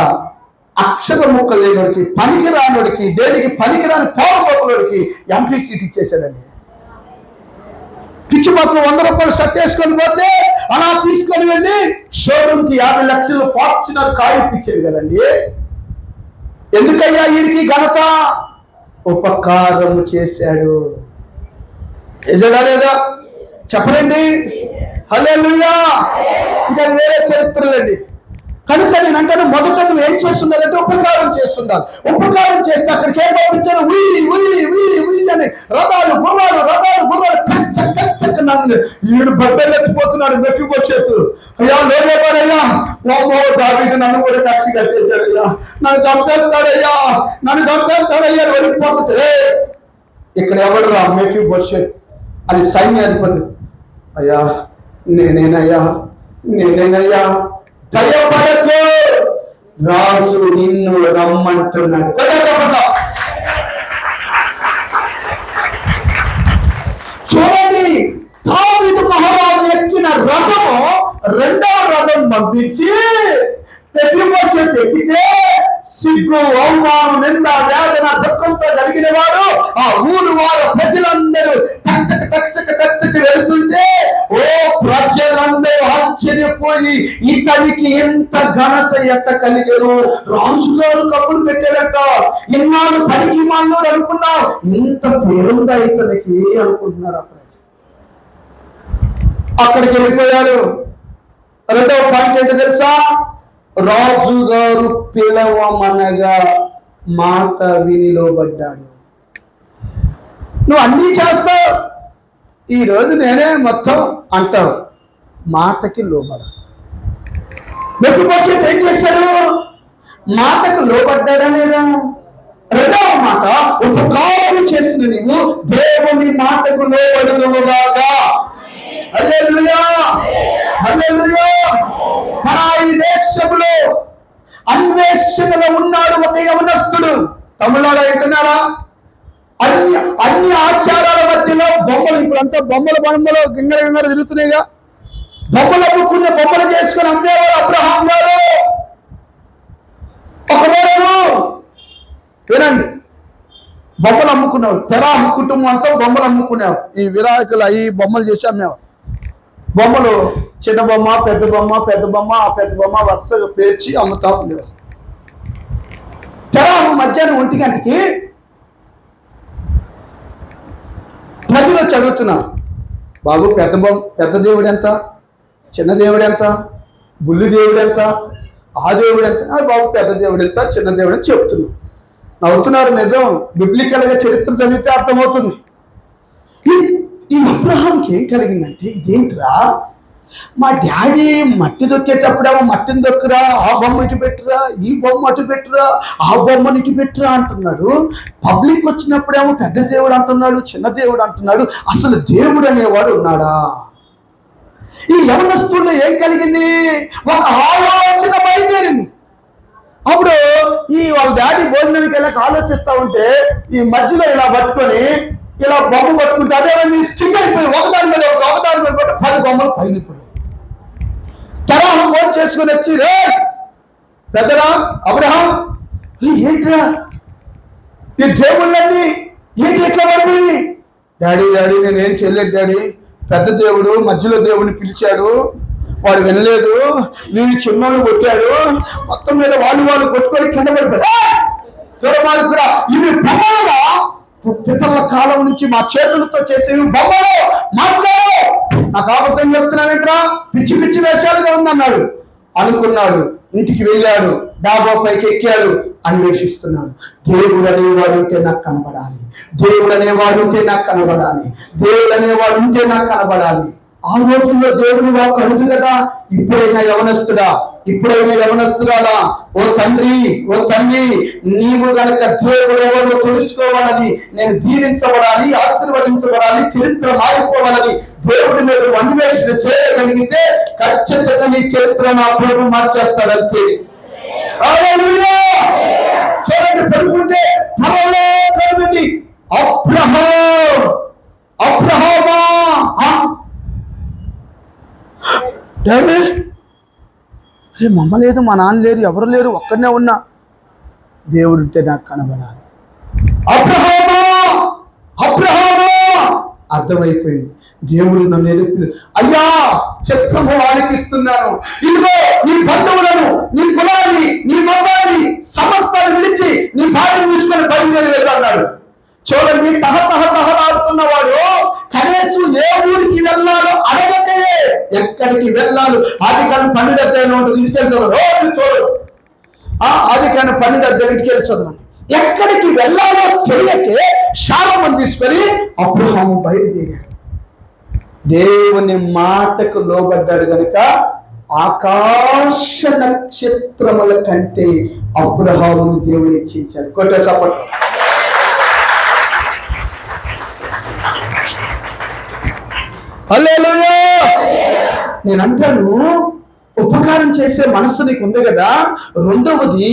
అక్షర ముక్క లేనివాడికి, పనికి రానివాడికి, దేనికి పనికిరాని పోకపోతుడికి ఎంపీ సీట్ ఇచ్చేశాడండి. పిచ్చి పక్కన 100 రూపాయలు షర్ట్ వేసుకొని పోతే అలా తీసుకొని వెళ్ళి షోరూమ్ కి 50 లక్షలు ఫార్చునర్ కారు ఇప్పించాడు కదండి. ఎందుకయ్యా వీడికి ఘనత? ఉపకారము చేశాడు. చేశాడా లేదా? చెప్పండి. హల్లెలూయా. ఇంకా వేరే చరిత్రలండి. కనుక నేను అంటాను, మొదట నువ్వు ఏం చేస్తున్నారంటే ఉపకారం చేస్తున్నాను. ఉపకారం చేస్తే అక్కడికి ఏం పంపించారు? ఉయ్యి అని రథాలు గుర్రాలు కచ్చ నన్ను ఈడు బట్టలు ఎత్తిపోతున్నాడు మెఫీబోషెతు. అయ్యా, లోదేపాడయ్యా, దావీదు నన్ను కూడా కక్షి కట్టేశాడయ్యా, నన్ను చంపేస్తాడయ్యా వెళ్ళిపోతుంటే, ఇక్కడ ఎవడు రా మెఫీబోషెతు అని సైన్యాధిపతి. అయ్యా, నేనేనయ్యా, భయపడకు, రాజు నిన్ను రమ్మంటున్నాడు. చూడండి, దావీదు మహారాజు ఎక్కిన రథము 2వ రథం పంపించి మెఫీబోషెతు ఎక్కితే సిగ్గు, అవమానం, నింద, వేదన, దుఃఖంతో కలిగిన వాడు ఆ ఊరు వారు ప్రజలందరూ టచ్చక వెళ్తుంటే, ఓ ప్రజలందరూ ఆశ్చర్యపోయి ఇతనికి ఎంత ఘనత ఎట్ట కలిగను, రాజుగారు కప్పులు పెట్టాడట, ఇన్నాళ్ళు పనికి మాల్లో అనుకున్నా, ఇంత పేరుందా ఇతనికి అనుకుంటున్నారు. అక్కడికి వెళ్ళిపోయాడు. 2వ పాయింట్ ఏంటో తెలుసా? రాజుగారు పిలవమనగా మాట విని లోబడ్డాడు. నువ్వు అన్నీ చేస్తావు, ఈరోజు నేనే మొత్తం అంటావు, మాటకి లోబడ. మెఫీబోషెతు ఏం చేశాడు? మాటకు లోబడ్డాడా లేదా? 2వ మాట, ఉపకారం చేసిన నీవు దేవుని మాటకు లోబడుదువుగాక. హల్లెలూయా, హల్లెలూయా. మన ఈ దేశంలో అన్వేషణలో ఉన్నాడు ఒక యవనస్తుడు. తమిళనాడు వింటున్నారా? అన్ని ఆచారాల మధ్యలో బొమ్మలు, ఇప్పుడంతా బొమ్మలు గింగర తిరుగుతున్నాయిగా. బొమ్మలు అమ్ముకున్న, బొమ్మలు చేసుకుని అమ్మేవారు అబ్రహాం గారు. ఒకరోజు వినండి, బొమ్మలు అమ్ముకునేవారు. తెరాహు కుటుంబం అంతా బొమ్మలు అమ్ముకునేవారు. ఈ విరాకులు అవి బొమ్మలు చేసి అమ్మేవారు. బొమ్మలు చిన్న బొమ్మ, పెద్ద బొమ్మ, పెద్ద బొమ్మ వరుసగా పేర్చి అమ్ముతా ఉండేవారు. తెరాహు మధ్యాహ్నం 1 గంటకి ప్రజలు చదువుతున్నారు, బాబు పెద్ద దేవుడు ఎంత, చిన్న దేవుడు ఎంత, బుల్లి దేవుడు ఎంత, ఆ దేవుడు ఎంత? బాబు పెద్ద దేవుడు ఎంత, చిన్న దేవుడు అని చెప్తున్నాం. నవ్వుతున్నారు. నిజం, బిబ్లికల్ గా చరిత్ర చదివితే అర్థమవుతుంది. ఈ అబ్రహాంకి ఏం కలిగిందంటే, ఇదేంట్రా మా డాడీ మట్టి దొక్కేటప్పుడేమో మట్టిని దొక్కురా, ఆ బొమ్మ ఇటు పెట్టురా, ఈ బొమ్మ అటు పెట్టురా, ఆ బొమ్మని ఇటు పెట్టురా అంటున్నాడు. పబ్లిక్ వచ్చినప్పుడేమో పెద్ద దేవుడు అంటున్నాడు, చిన్న దేవుడు అంటున్నాడు. అసలు దేవుడు అనేవాడు ఉన్నాడా? ఈ యవనస్తుల్లో ఏం కలిగింది? ఒక ఆలోచన బయలుదేరింది. అప్పుడు ఈ వాళ్ళ డాడీ భోజనానికి వెళ్ళక ఆలోచిస్తా ఉంటే ఈ మధ్యలో ఇలా పట్టుకొని ఇలా బొమ్మ పట్టుకుంటే అదేమని స్కిప్ అయిపోయి ఒకదాని మీద 10 బొమ్మలు పగిలిపోయాయి. తరాహం ఫోన్ చేసుకుని వచ్చి, రే పెద్దరా అబ్రహాం, ఏంట్రా ఈ దేవుళ్ళన్నీ ఏంటి ఎట్లా పడిపోయి? డాడీ నేనేం చేయలేదు డాడీ, పెద్ద దేవుడు మధ్యలో దేవుడిని పిలిచాడు, వాడు వినలేదు, వీడు చిన్నోళ్ళు కొట్టాడు, మొత్తం మీద వాళ్ళు కొట్టుకొని కింద పడిపోయారు. కూడా ఇవి బొమ్మలుగా పితరుల కాలం నుంచి మా చేతులతో చేసేవి బొమ్మలు. మాట్లాడు, నాకు అబద్ధం చెప్తున్నావేంట్రా, పిచ్చి పిచ్చి వేషాలుగా ఉందన్నాడు. అనుకున్నాడు, ఇంటికి వెళ్ళాడు, డాబా పైకి ఎక్కాడు, అన్వేషిస్తున్నాడు. దేవుడు అనేవాడు ఉంటే నాకు కనబడాలి, దేవుడు అనేవాడు ఉంటే నాకు కనబడాలి, దేవుడు అనేవాడు ఉంటే నాకు కనబడాలి. ఆ రోజుల్లో దేవుడు వాకు అడుగు కదా. ఇప్పుడైనా యవనస్తురాలా, ఓ తండ్రి ఓ తల్లి, నీవు గనక దేవుడు ఎవరో తెలుసుకోవాలని, నేను దీవించబడాలి, ఆశీర్వదించబడాలి, చరిత్ర మారిపోవాలని దేవుడి మీద అన్వేషణ చేయగలిగితే ఖచ్చితంగా నీ చరిత్ర నా ప్రభు మార్చేస్తాడంతే. చూడండి, పడుకుంటే కనుగొండి, అబ్రహామా డాడీ మమ్మ లేదు, మా నాన్న లేరు, ఎవరు లేరు, ఒక్కడనే ఉన్నా, దేవుడుంటే నాకు కనబడాలి. అబ్రహామా అర్థమైపోయింది. దేవుడు నన్ను ఎదుర్కొ, అయ్యా చిత్తము ఆలకిస్తున్నాను, ఇదిగో నీ బంధువులను, నీ కులాన్ని, నీ మతాన్ని, సమస్తాన్ని విడిచి నీ భార్యను తీసుకొని బయలుదేరి వెళ్ళన్నాడు. చూడండి, తహతహలాడుతున్నవాడు కనీసం ఏ ఊరికి వెళ్ళాలో అడగకే ఎక్కడికి వెళ్ళాలి. ఆదికాండం 12 అధ్యాయంలో ఉంటుంది, ఇంటికి వెళ్తాను రోజు చూడదు. ఆదికాండం 12 అధ్యాయం ఇంటికి వెళ్ళి చదవండి. ఎక్కడికి వెళ్ళాలో తెలియకే శాపం తీసుకొని అబ్రహాము బయలుదేరాడు. దేవుని మాటకు లోబడ్డాడు గనుక ఆకాశ నక్షత్రముల కంటే అబ్రహామును దేవుడు హెచ్చించాడు. కొట్టే చప్పట్లు. హల్లెలూయా. నేను అంటాను, ఉపకారం చేసే మనస్సు నీకు ఉంది కదా. రెండవది,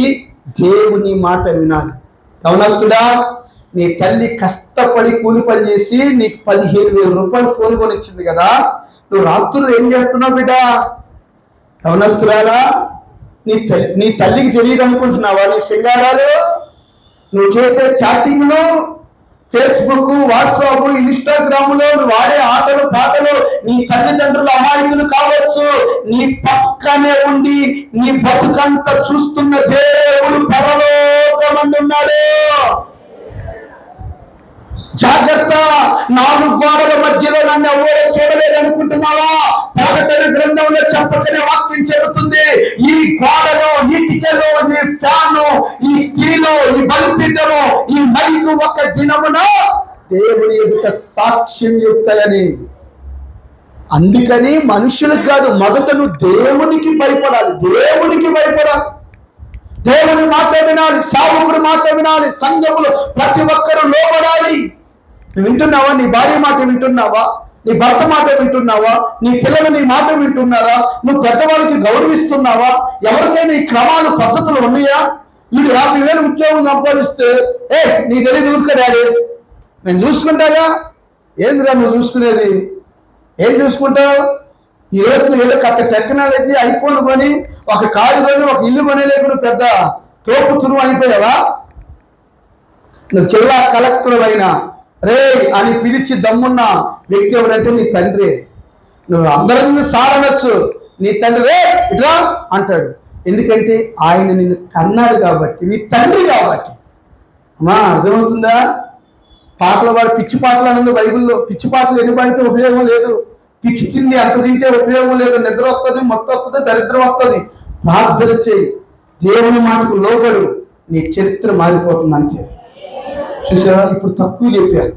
దేవుని మాట వినాలి. యవనస్తుడా, నీ తల్లి కష్టపడి కూలి పని చేసి నీకు 15,000 రూపాయలు ఫోన్ కొనిచ్చింది కదా, నువ్వు రాత్రులు ఏం చేస్తున్నావు బిడ్డ? యవనస్తురాలా, నీ తల్లికి తెలియదు అనుకుంటున్నావా నీ సింగారాలు? నువ్వు చేసే చాటింగ్లు, ఫేస్బుక్, వాట్సాప్, ఇన్స్టాగ్రామ్ లో వాడే ఆటలు పాటలు నీ తల్లిదండ్రులు అమాయకులు కావచ్చు. నీ పక్కనే ఉండి నీ బతుకంతా చూస్తున్న దేవుడు పరలోకమందు ఉన్నాడు. జాగ్రత్త. 4 గోడల మధ్యలో నన్ను ఎవరో చూడలేదనుకుంటున్నావా? ప్రకటన గ్రంథంలో చెప్పకనే వాక్యం చెబుతుంది, ఈ గోడలో, ఇటుకలో, ఈ ఫ్యాను, ఈ స్త్రీలో, ఈ బలిపీఠము, ఈ మైకు ఒక దినమున దేవుని ఎదుట సాక్ష్యం చెప్తాయని. అందుకని మనుషులకు కాదు, మొదట నువ్వు దేవునికి భయపడాలి. దేవుని మాట వినాలి, సేవకుడి మాట వినాలి, సంఘములు ప్రతి ఒక్కరూ లోబడాలి. నువ్వు వింటున్నావా? నీ భార్య మాట వింటున్నావా? నీ భర్త మాట వింటున్నావా? నీ పిల్లలు నీ మాట వింటున్నారా? నువ్వు పెద్దవాళ్ళకి గౌరవిస్తున్నావా? ఎవరికైనా ఈ క్రమాలు పద్ధతులు ఉన్నాయా? వీడు 50,000 ఉద్యోగం సంపాదిస్తే నీ తెలియదు ఊరుకో డాడీ, నేను చూసుకుంటాగా. ఏందిరా నువ్వు చూసుకునేది? ఏం చూసుకుంటావు? ఈ రోజున ఏదో కొత్త టెక్నాలజీ, ఐఫోన్ కొని, ఒక కారు కొని, ఒక ఇల్లు కొనేలేకుండా పెద్ద తోపు తురువు అయిపోయావా? నువ్వు జిల్లా కలెక్టర్ అయినా రే అని పిలిచి దమ్మున్న వ్యక్తి ఎవరంటే నీ తండ్రి. నువ్వు అందరినీ సారనొచ్చు, నీ తండ్రి రే ఇట్లా అంటాడు. ఎందుకంటే ఆయన నిన్ను కన్నాడు కాబట్టి, నీ తండ్రి కాబట్టి. అమ్మా అర్థమవుతుందా? పాటలు పాడు, పిచ్చి పాటలు అన్నది బైబిల్లో. పిచ్చి పాటలు ఎన్ని పాడితే ఉపయోగం లేదు. పిచ్చి తిండి అంత తింటే ఉపయోగం లేదు. నిద్ర వస్తుంది, మొత్తం వస్తుంది, దరిద్రం వస్తుంది. ప్రార్థన చేయి, దేవుని మాటకు లోబడు, నీ చరిత్ర మారిపోతుంది అంతే. చూసావా? ఇప్పుడు తక్కువ చెప్పాను,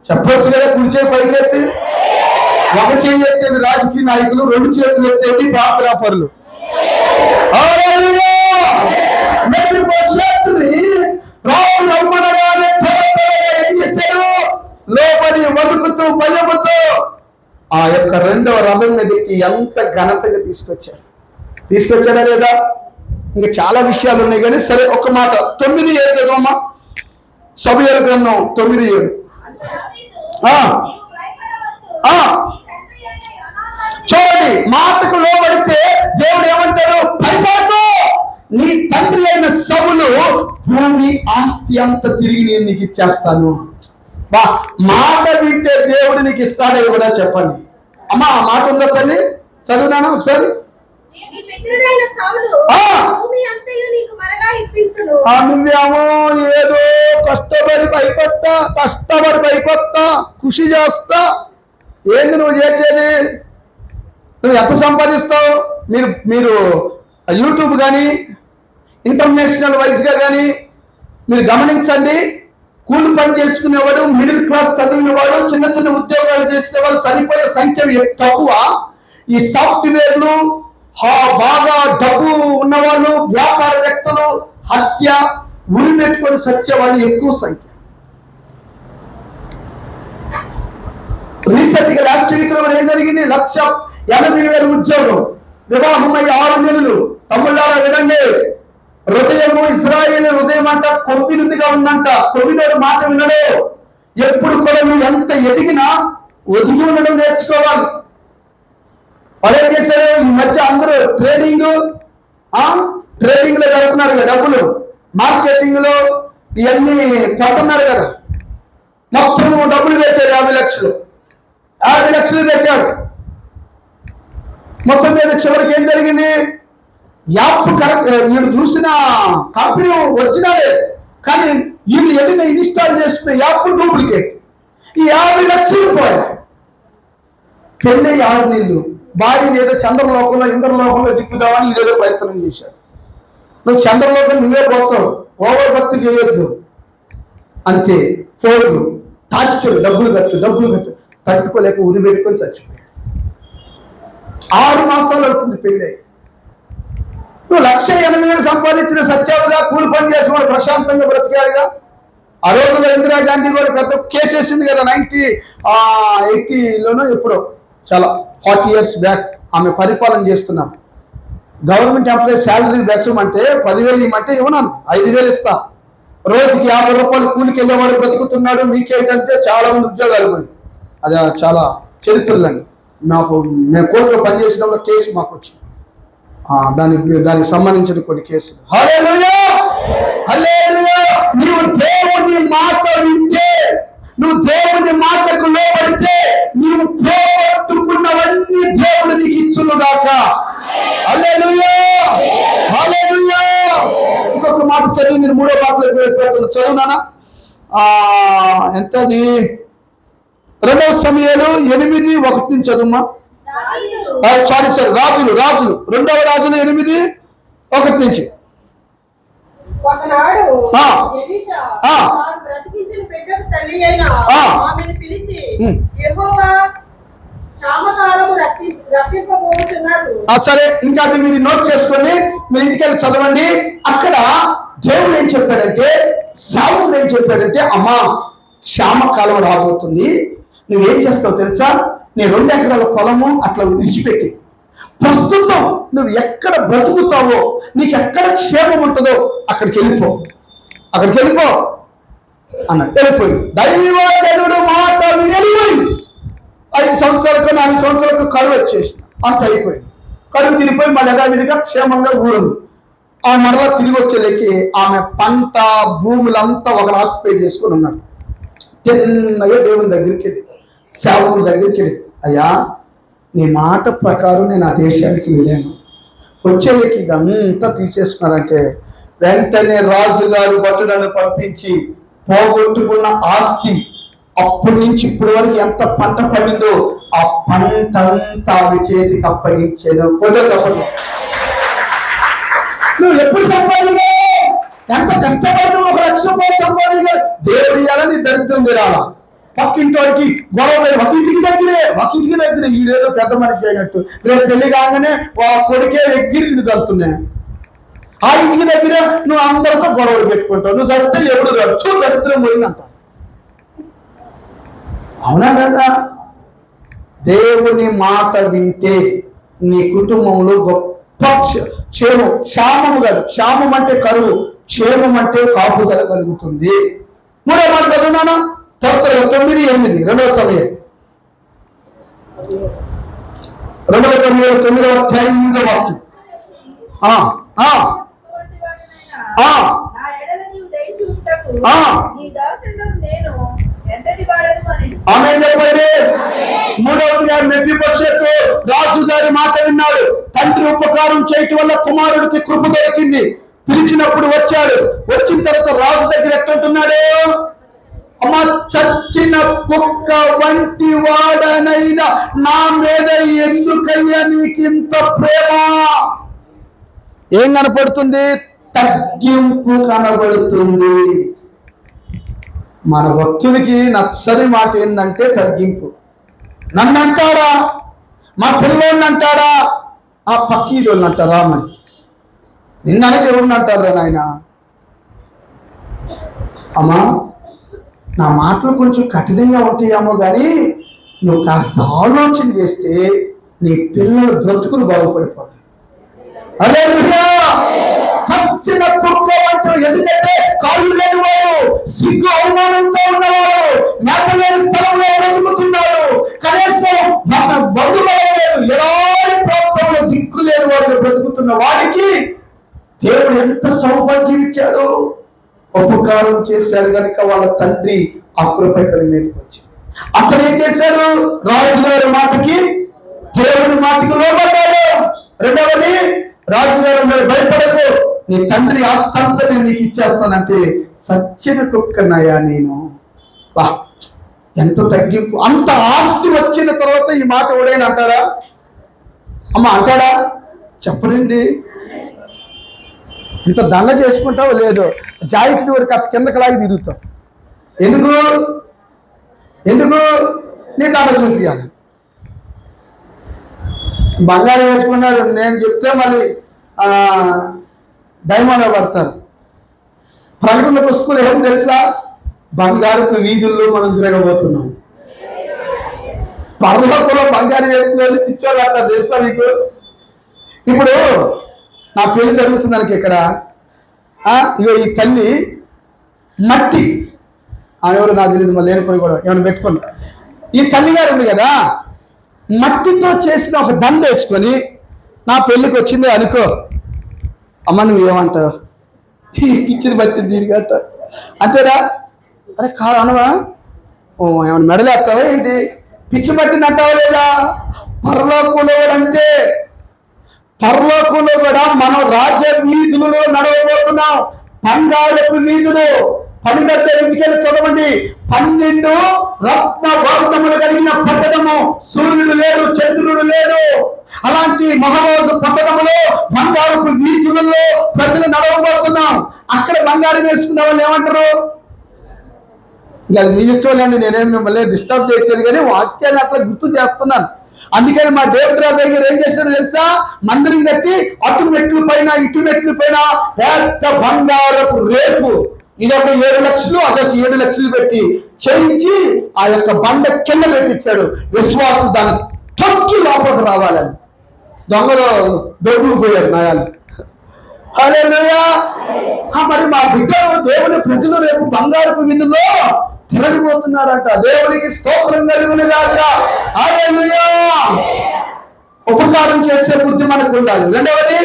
చెప్పొచ్చు కదా. కుడిచే పైకెత్తి ఒక చేయి ఎత్తేది రాజకీయ నాయకులు, రెండు చేతులు ఎత్తేది ప్రార్థనా పరులు. రావు రమ్మనగానే ఏం చేశాడు? లోపలి వణుకుతూ భయముతో ఆ యొక్క రెండవ రథం మీదకి ఎంత ఘనతగా తీసుకొచ్చాడా లేదా? ఇంకా చాలా విషయాలు ఉన్నాయి కానీ సరే ఒక్క మాట 9:7 చదవమ్మా. సమూయేలు గ్రంథం 9:7. చూడండి, మాటకు లోబడితే దేవుడు ఏమంటాడు? భయపడకు, నీ తండ్రి అయిన సౌలు భూమి ఆస్తి అంతా తిరిగి నేను నీకు ఇచ్చేస్తాను. మాట వింటే దేవుడు నీకు ఇస్తాడే కూడా చెప్పండి. అమ్మా ఆ మాట ఉందా తల్లి? చదువునానా ఒకసారి. నువ్వేమో ఏదో కష్టపడి పైకొత్తా కృషి చేస్తా. ఏంది నువ్వు చేసేది? నువ్వు ఎంత సంపాదిస్తావు? మీరు యూట్యూబ్ కానీ ఇంటర్నేషనల్ వైజ్గా కానీ మీరు గమనించండి. కూలి పని చేసుకునేవాడు, మిడిల్ క్లాస్ చదివినవాడు, చిన్న చిన్న ఉద్యోగాలు చేసేవాడు చనిపోయే సంఖ్య తక్కువ. ఈ సాఫ్ట్వేర్లు, బాగా డబ్బు ఉన్నవాళ్ళు, వ్యాపారవేత్తలు, హత్య ఉరి పెట్టుకొని సచ్చే వాళ్ళు ఎక్కువ సంఖ్య. రీసెంట్ గా లాస్ట్ వీక్ లో ఏం జరిగింది? 1,80,000 ఉద్యోగం, వివాహమై 6 నెలలు. తమ్ముళ్ళారా వినండి, హృదయము ఇశ్రాయేలు హృదయం అంట కొవ్వినుదిగా ఉందంట. కొవ్వినోడు మాట వినడు. ఎప్పుడు కూడా నువ్వు ఎంత ఎదిగినా ఒదిగి ఉండడం నేర్చుకోవాలి. వాళ్ళు ఏం చేశారు? ఈ మధ్య అందరూ ట్రేడింగ్ లో పెడుతున్నారు కదా డబ్బులు, మార్కెటింగ్ లో ఇవన్నీ కొంటున్నారు కదా. మొత్తం డబ్బులు పెట్టారు 50 లక్షలు పెట్టాడు. మొత్తం మీద చివరికి ఏం జరిగింది? యాప్ కరెక్ట్, వీడు చూసిన కంపెనీ ఒరిజినలే, కానీ వీళ్ళు ఏదైనా ఇన్స్టాల్ చేసుకునే యాప్ డూప్లికేట్. ఈ 50 లక్షలు పోయాయి. పెళ్ళి 6 నెలలు. భార్యని ఏదో చంద్రలోకంలో ఇంద్రలోకంలో దిక్కుదామని ఈడేదో ప్రయత్నం చేశాడు. నువ్వు చంద్రలోకం నువ్వే పోతావు, ఓవర్ భక్తి చేయొద్దు అంతే. ఫోన్లు, టార్చర్, డబ్బులు కట్టు తట్టుకోలేక ఉరి పెట్టుకొని చచ్చిపోయాడు. 6 మాసాలు అవుతుంది పెళ్ళి. నువ్వు 1,80,000 సంపాదించిన సత్యాలుగా కూలి పని చేసుకుని ప్రశాంతంగా బ్రతికాడుగా. ఆ రోజుల్లో ఇందిరాగాంధీ కూడా పెద్ద కేసు వేసింది కదా, 1980లోనో ఎప్పుడో, చాలా 40 years బ్యాక్. ఆమె పరిపాలన చేస్తున్నాం. గవర్నమెంట్ ఎంప్లాయీ శాలరీ పెంచమంటే 10,000 ఇవ్వమంటే ఇవ్వనాను, 5,000 ఇస్తా. రోజుకి 50 రూపాయలు కూలికి వెళ్ళేవాడు బ్రతుకుతున్నాడు. మీకేంటంటే చాలా మంది ఉద్యోగాలు పోయి, అది చాలా చరిత్రలండి. మేము కోర్టులో పనిచేసినప్పుడు కేసు మాకు వచ్చింది, దానికి సంబంధించిన కొన్ని కేసులు. హల్లెలూయా, హల్లెలూయా. నీవు దేవుని మాట వింటే, నువ్వు దేవుని మాటకు లోబడితే, నీవు పోగొట్టుకున్నవన్నీ దేవుడు నీకు ఇచ్చునుగాక. హల్లెలూయా, హల్లెలూయా. ఇంకొక మాట చదివి నేను 3వ పాటలోకి వెళ్ళిపోతాను. చదువునానా? ఎంతది? 2వ సమూయేలు 8:1 నుంచి చదువుమా. సారీ రాజులు 2వ రాజులు 8:1 నుంచి. ఒకనాడు ఎలీషా బ్రతికించిన బిడ్డకు తల్లి అయిన ఆమెను పిలిచి, యెహోవా క్షామకాలము రప్పింపబోతున్నాడు. సరే, ఇంకా అది మీరు నోట్ చేసుకోండి, మీరు ఇంటికి వెళ్ళి చదవండి. అక్కడ దేవుడు ఏం చెప్పాడంటే, సావుకుడు ఏం చెప్పాడంటే, అమ్మా క్షామకాలం రాబోతుంది, నువ్వేం చేస్తావు తెలుసా? నీ 2 ఎకరాల పొలము అట్లా విడిచిపెట్టి, ప్రస్తుతం నువ్వు ఎక్కడ బ్రతుకుతావో, నీకు ఎక్కడ క్షేమం ఉంటుందో అక్కడికి వెళ్ళిపో అన్నాడు. వెళ్ళిపోయింది. దైవజనుడు మాట వెళ్ళిపోయింది. 5 సంవత్సరాలకు 4 సంవత్సరాలకు కరువు వచ్చేసింది. అంత అయిపోయింది. కరువు తిరిగిపోయి మళ్ళీ యథావిధిగా క్షేమంగా ఊరుంది. ఆ మరలా తిరిగి వచ్చేలకి ఆమె పంట భూములంతా ఒకరు ఆక్యుపై చేసుకుని ఉన్నాడు. తిన్నగా దేవుని దగ్గరికి వెళ్ళి, సేవకుడి దగ్గరికి వెళ్ళి, అయ్యా నీ మాట ప్రకారం నేను ఆ దేశానికి వెళ్ళాను, వచ్చేలకి ఇదంతా తీసేసుకున్నారంటే, వెంటనే రాజుగారు భటులను పంపించి పోగొట్టుకున్న ఆస్తి అప్పటి నుంచి ఇప్పటి వరకు ఎంత పంట పండిందో ఆ పంట అంతా ఆమె చేతికి అప్పగించాను. కూడా చెప్పండి, నువ్వు ఎప్పుడు సంపాదిగా, ఎంత కష్టపడి 1 లక్ష రూపాయలు సంపాదిగా, దేవుడు ఇవ్వాలని దరిద్రం తిరాలా. పక్కింటి వాడికి గొడవ ఒక ఇంటికి దగ్గరే ఈడేదో పెద్ద మనిషి అయినట్టు రేపు పెళ్లి కాగానే కొడుకే ఎగిరి తలుతున్నాయి. ఆ ఇంటికి దగ్గర నువ్వు అందరితో గొడవలు పెట్టుకుంటావు, నువ్వు చదివితే ఎవడు రచ్చు దరిద్రం పోయిందంటావు. అవునా కదా? దేవుని మాట వింటే నీ కుటుంబంలో గొప్ప క్షేమము కాదు, క్షేమం అంటే కరువు, క్షేమం అంటే కాపుదల కలుగుతుంది. మూడో మాట చదువున్నాను, త్వరగా 9:8 రెండవ సమయం 9వ అధ్యాయం 8వ వాక్యం. ఆమె చెప్పండి. మూడవదిగా మెఫీబోషెతు రాజు గారి మాట విన్నాడు. తండ్రి ఉపకారం చేయటం వల్ల కుమారుడికి కృప దొరికింది. పిలిచినప్పుడు వచ్చాడు. వచ్చిన తర్వాత రాజు దగ్గర ఎట్టుంటున్నాడు? అమ్మ, చచ్చిన కుక్క వంటి వాడనైనా నా మీద ఎందుకయ్యా నీకింత ప్రేమ? ఏం కనపడుతుంది? తగ్గింపు కనబడుతుంది. మన భక్తుడికి నచ్చని మాట ఏంటంటే తగ్గింపు. నన్ను అంటాడా, మా పిల్లోడిని అంటాడా, ఆ పక్కీడోళ్ళని అంటారా? మరి నిన్ననకి ఎవరిని అంటారా నాయన? అమ్మా, నా మాటలు కొంచెం కఠినంగా ఉంటాయేమో కానీ నువ్వు కాస్త ఆలోచన చేస్తే నీ పిల్లల బ్రతుకులు బాగుపడిపోతాయి. అదే చచ్చిన కుక్క అంటే, ఎందుకంటే కాళ్ళు లేని వాడు, సిగ్గు అవమానంతో ఉన్నవాడు, మేత లేని స్థలంలో బ్రతుకుతున్నాడు, కనీసం మన బంధువులు లేదు, ఎలాంటి ప్రాంతంలో దిక్కు లేని వాడు బ్రతుకుతున్న వాడికి దేవుడు ఎంత సౌభాగ్యం ఇచ్చాడు. ఉపకారం చేశాడు కనుక వాళ్ళ తండ్రి ఆ కృపై తన మీదకి వచ్చింది. అతను ఏం చేశాడు? రాజుగారి మాటకి, దేవుడి మాటకి లోబడ్డాడు. రెండవది, రాజుగారు మరి భయపడకు, నీ తండ్రి ఆస్తంతా నేను నీకు ఇచ్చేస్తానంటే సచ్చిన కుక్కనయ్యా నేను. వా, ఎంత తగ్గింపు! అంత ఆస్తి వచ్చిన తర్వాత ఈ మాట ఎవడైనా అంటాడా? అమ్మ అంటాడా? చెప్పరండి. ఇంత దండ చేసుకుంటావు లేదో, జాయికి వాడికి అత్త కిందకి లాగి తిరుగుతావు. ఎందుకు నీ దండ చూపించాలి. బంగారం వేసుకున్నాడు నేను చెప్తే మళ్ళీ డైమండ్ పడతారు. ప్రకటన పుస్తకంలో ఏం తెలుసా? బంగారపు వీధుల్లో మనం తిరగబోతున్నాం. పర్వతంలో బంగారం వేసుకునే పిచ్చోళ్ళు అంటారు తెలుసా మీకు? ఇప్పుడు నా పెళ్లి జరుగుతుంది దానికి ఇక్కడ ఇగో ఈ తల్లి మట్టి, ఎవరు నాకు తెలియదు, మళ్ళీ లేనిపోయి కూడా ఏమైనా పెట్టుకోండి. ఈ తల్లి గారు ఉంది కదా, మట్టితో చేసిన ఒక దండ వేసుకొని నా పెళ్ళికి వచ్చింది అనుకో, అమ్మ నువ్వేమంటావు? ఈ పిచ్చిని బట్టి దీనికి అంట, అంతేరా? అరే కాదు అనవా, ఏమైనా మెడలేస్తావా ఏంటి? పిచ్చి పట్టింది అంటావా లేదా? పరలోకంలో కూడా అంతే. పరలోకంలో కూడా మనం రాజ్య వీధులలో నడవబోతున్నాం. బంగారపు వీధులు. 12 చదవండి. 12 రత్న వర్ణములు కలిగిన పట్టణము, సూర్యుడు లేడు, చంద్రుడు లేడు. అలాంటి మహారాజు పట్టణములో బంగారపు వీధులలో ప్రజలు నడవబోతున్నాం. అక్కడ బంగారం వేసుకున్న వాళ్ళు ఏమంటారు? ఇంకా మీ ఇష్టం లేండి, నేనేం మిమ్మల్ని డిస్టర్బ్ చేయట్లేదు, కానీ వాక్యాన్ని అట్లా గుర్తు చేస్తున్నాను. అందుకని మా డేవిడ్ రాజు గారు ఏం చేశారో తెలుసా? మందిరం కట్టి అటు మెట్లు పైన ఇటు మెట్లు పైన పెద్ద బంగారపు రేపు, ఇదొక 7 లక్షలు అదొక 7 లక్షలు పెట్టి చేయించి ఆ యొక్క బండ కింద పెట్టించాడు. విశ్వాసులు దాన్ని తొక్కి లోపలికి రావాలని. దొంగలు దొంగలు పోయారు నాయాలు. హల్లెలూయా. మరి మా బిడ్డలు, దేవుని ప్రజలు రేపు బంగారపు విందులో తిరగబోతున్నారంట. దేవునికి స్తోత్రం కలుగునుగాక. హల్లెలూయా. ఉపకారం చేసే బుద్ధి మనకు ఉండాలి. రెండవది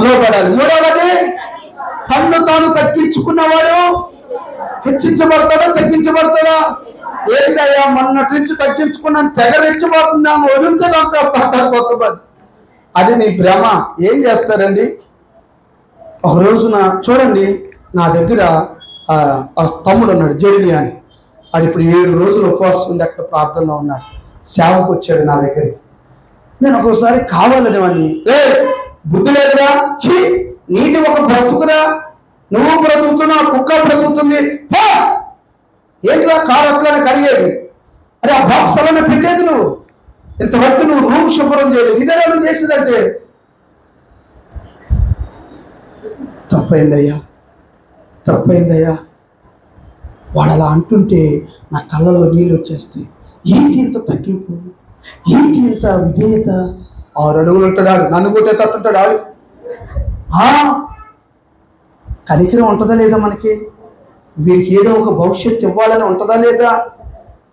లోపడాలి. మూడవది తన్ను తాను తగ్గించుకున్నవాడు హెచ్చించబడతాడా తగ్గించబడతాడా? ఏంటయ్యా మొన్నటి నుంచి తగ్గించుకున్నాను, తెగ రెచ్చబడుతున్నాము, వదిలితే చంపేస్తాడు కొంతమంది. అది నీ భ్రమ. ఏం చేస్తారండి? ఒక రోజున చూడండి, నా దగ్గర తమ్ముడు ఉన్నాడు జెర్మీ అని. వాడు ఇప్పుడు 7 రోజులు ఉపవాసం ఉండి అక్కడ ప్రార్థనలో ఉన్నాడు. సేవకు వచ్చాడు నా దగ్గరికి. నేను ఒక్కోసారి కావాలని వాడిని, బుద్ధి లేదురా, ఛీ నీటి ఒక బ్రతుకురా, నువ్వు బ్రతుకుతున్నావు, కుక్క బ్రతుకుతుంది, ఏంట్రా కారు అట్లానే కడిగేది, అరే ఆ బాక్స్ అలానే పెట్టేది, నువ్వు ఇంతవరకు నువ్వు రూమ్ శుభ్రం చేయలేదు, ఇదే నువ్వు చేసేదంటే తప్పైందయ్యా, తప్పైందయ్యా. వాడు అలా అంటుంటే నా కళ్ళల్లో నీళ్ళు వచ్చేస్తాయి. ఏంటి ఇంత తగ్గింపు, ఏంటి ఇంత విధేయత. 6 అడుగులు ఉంటాడు, నన్ను కొట్టేటట్టుంటాడు ఆడు. కనికరం ఉంటుందా లేదా మనకి? వీడికి ఏదో ఒక భవిష్యత్తు ఇవ్వాలని ఉంటుందా లేదా?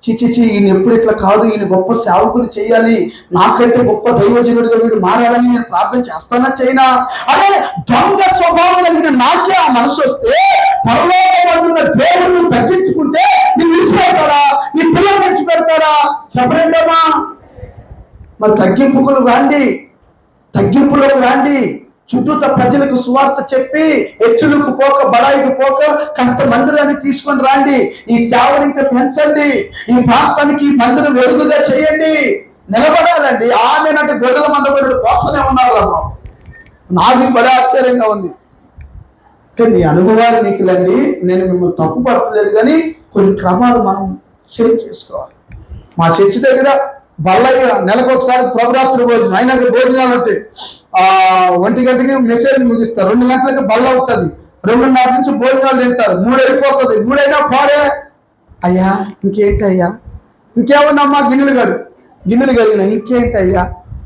చిచిచి ఈయన ఎప్పుడు ఇట్లా కాదు, ఈయన గొప్ప సేవకుని చేయాలి, నాకంటే గొప్ప దైవజనుడిగా వీడు మారాలని నేను ప్రార్థన చేస్తానా చేయనా? అదే దొంగ స్వభావం కలిగిన నాకే ఆ మనసు వస్తే, పరలోకమందున్న దేవుడిని తగ్గించుకుంటే నేను విడిచిపెడతాడా, నీ పిల్లలు విడిచిపెడతాడా? చెప్పలేదమ్మా. మరి తగ్గింపులకు రాండి, తగ్గింపులకు రాండి. చుట్టూత ప్రజలకు సువార్త చెప్పి హెచ్చులకు పోక బడాయికి పోక కాస్త మందిరాన్ని తీసుకొని రాండి. ఈ సేవను ఇంకా పెంచండి. ఈ ప్రాంతానికి ఈ మందిరం వెలుగుగా చేయండి. నిలబడాలండి. ఆమెనంటే గొడవల మందబడులు పోతూనే ఉన్నారు. నాకు బలే ఆశ్చర్యంగా ఉంది. కానీ మీ అనుభవాలు మీకు లేండి, నేను మిమ్మల్ని తప్పు పడతలేదు, కానీ కొన్ని క్రమాలు మనం షేర్ చేసుకోవాలి. మా చర్చి దగ్గర బల్లయ్య నెలకు ఒకసారి ప్రభరాత్రి భోజనం, అయినాక భోజనాలు ఉంటాయి. 1 గంటకి మెసేజ్ ముగిస్తారు, 2 గంటలకి బల్ల అవుతుంది, 2:30 నుంచి భోజనాలు తింటారు, 3 అయిపోతుంది. 3 అయినా పోరే అయ్యా, ఇంకేంటి అయ్యా, ఇంకేమన్నామ్మా, గిన్నెలు కడిగిన, ఇంకేంటి అయ్యా,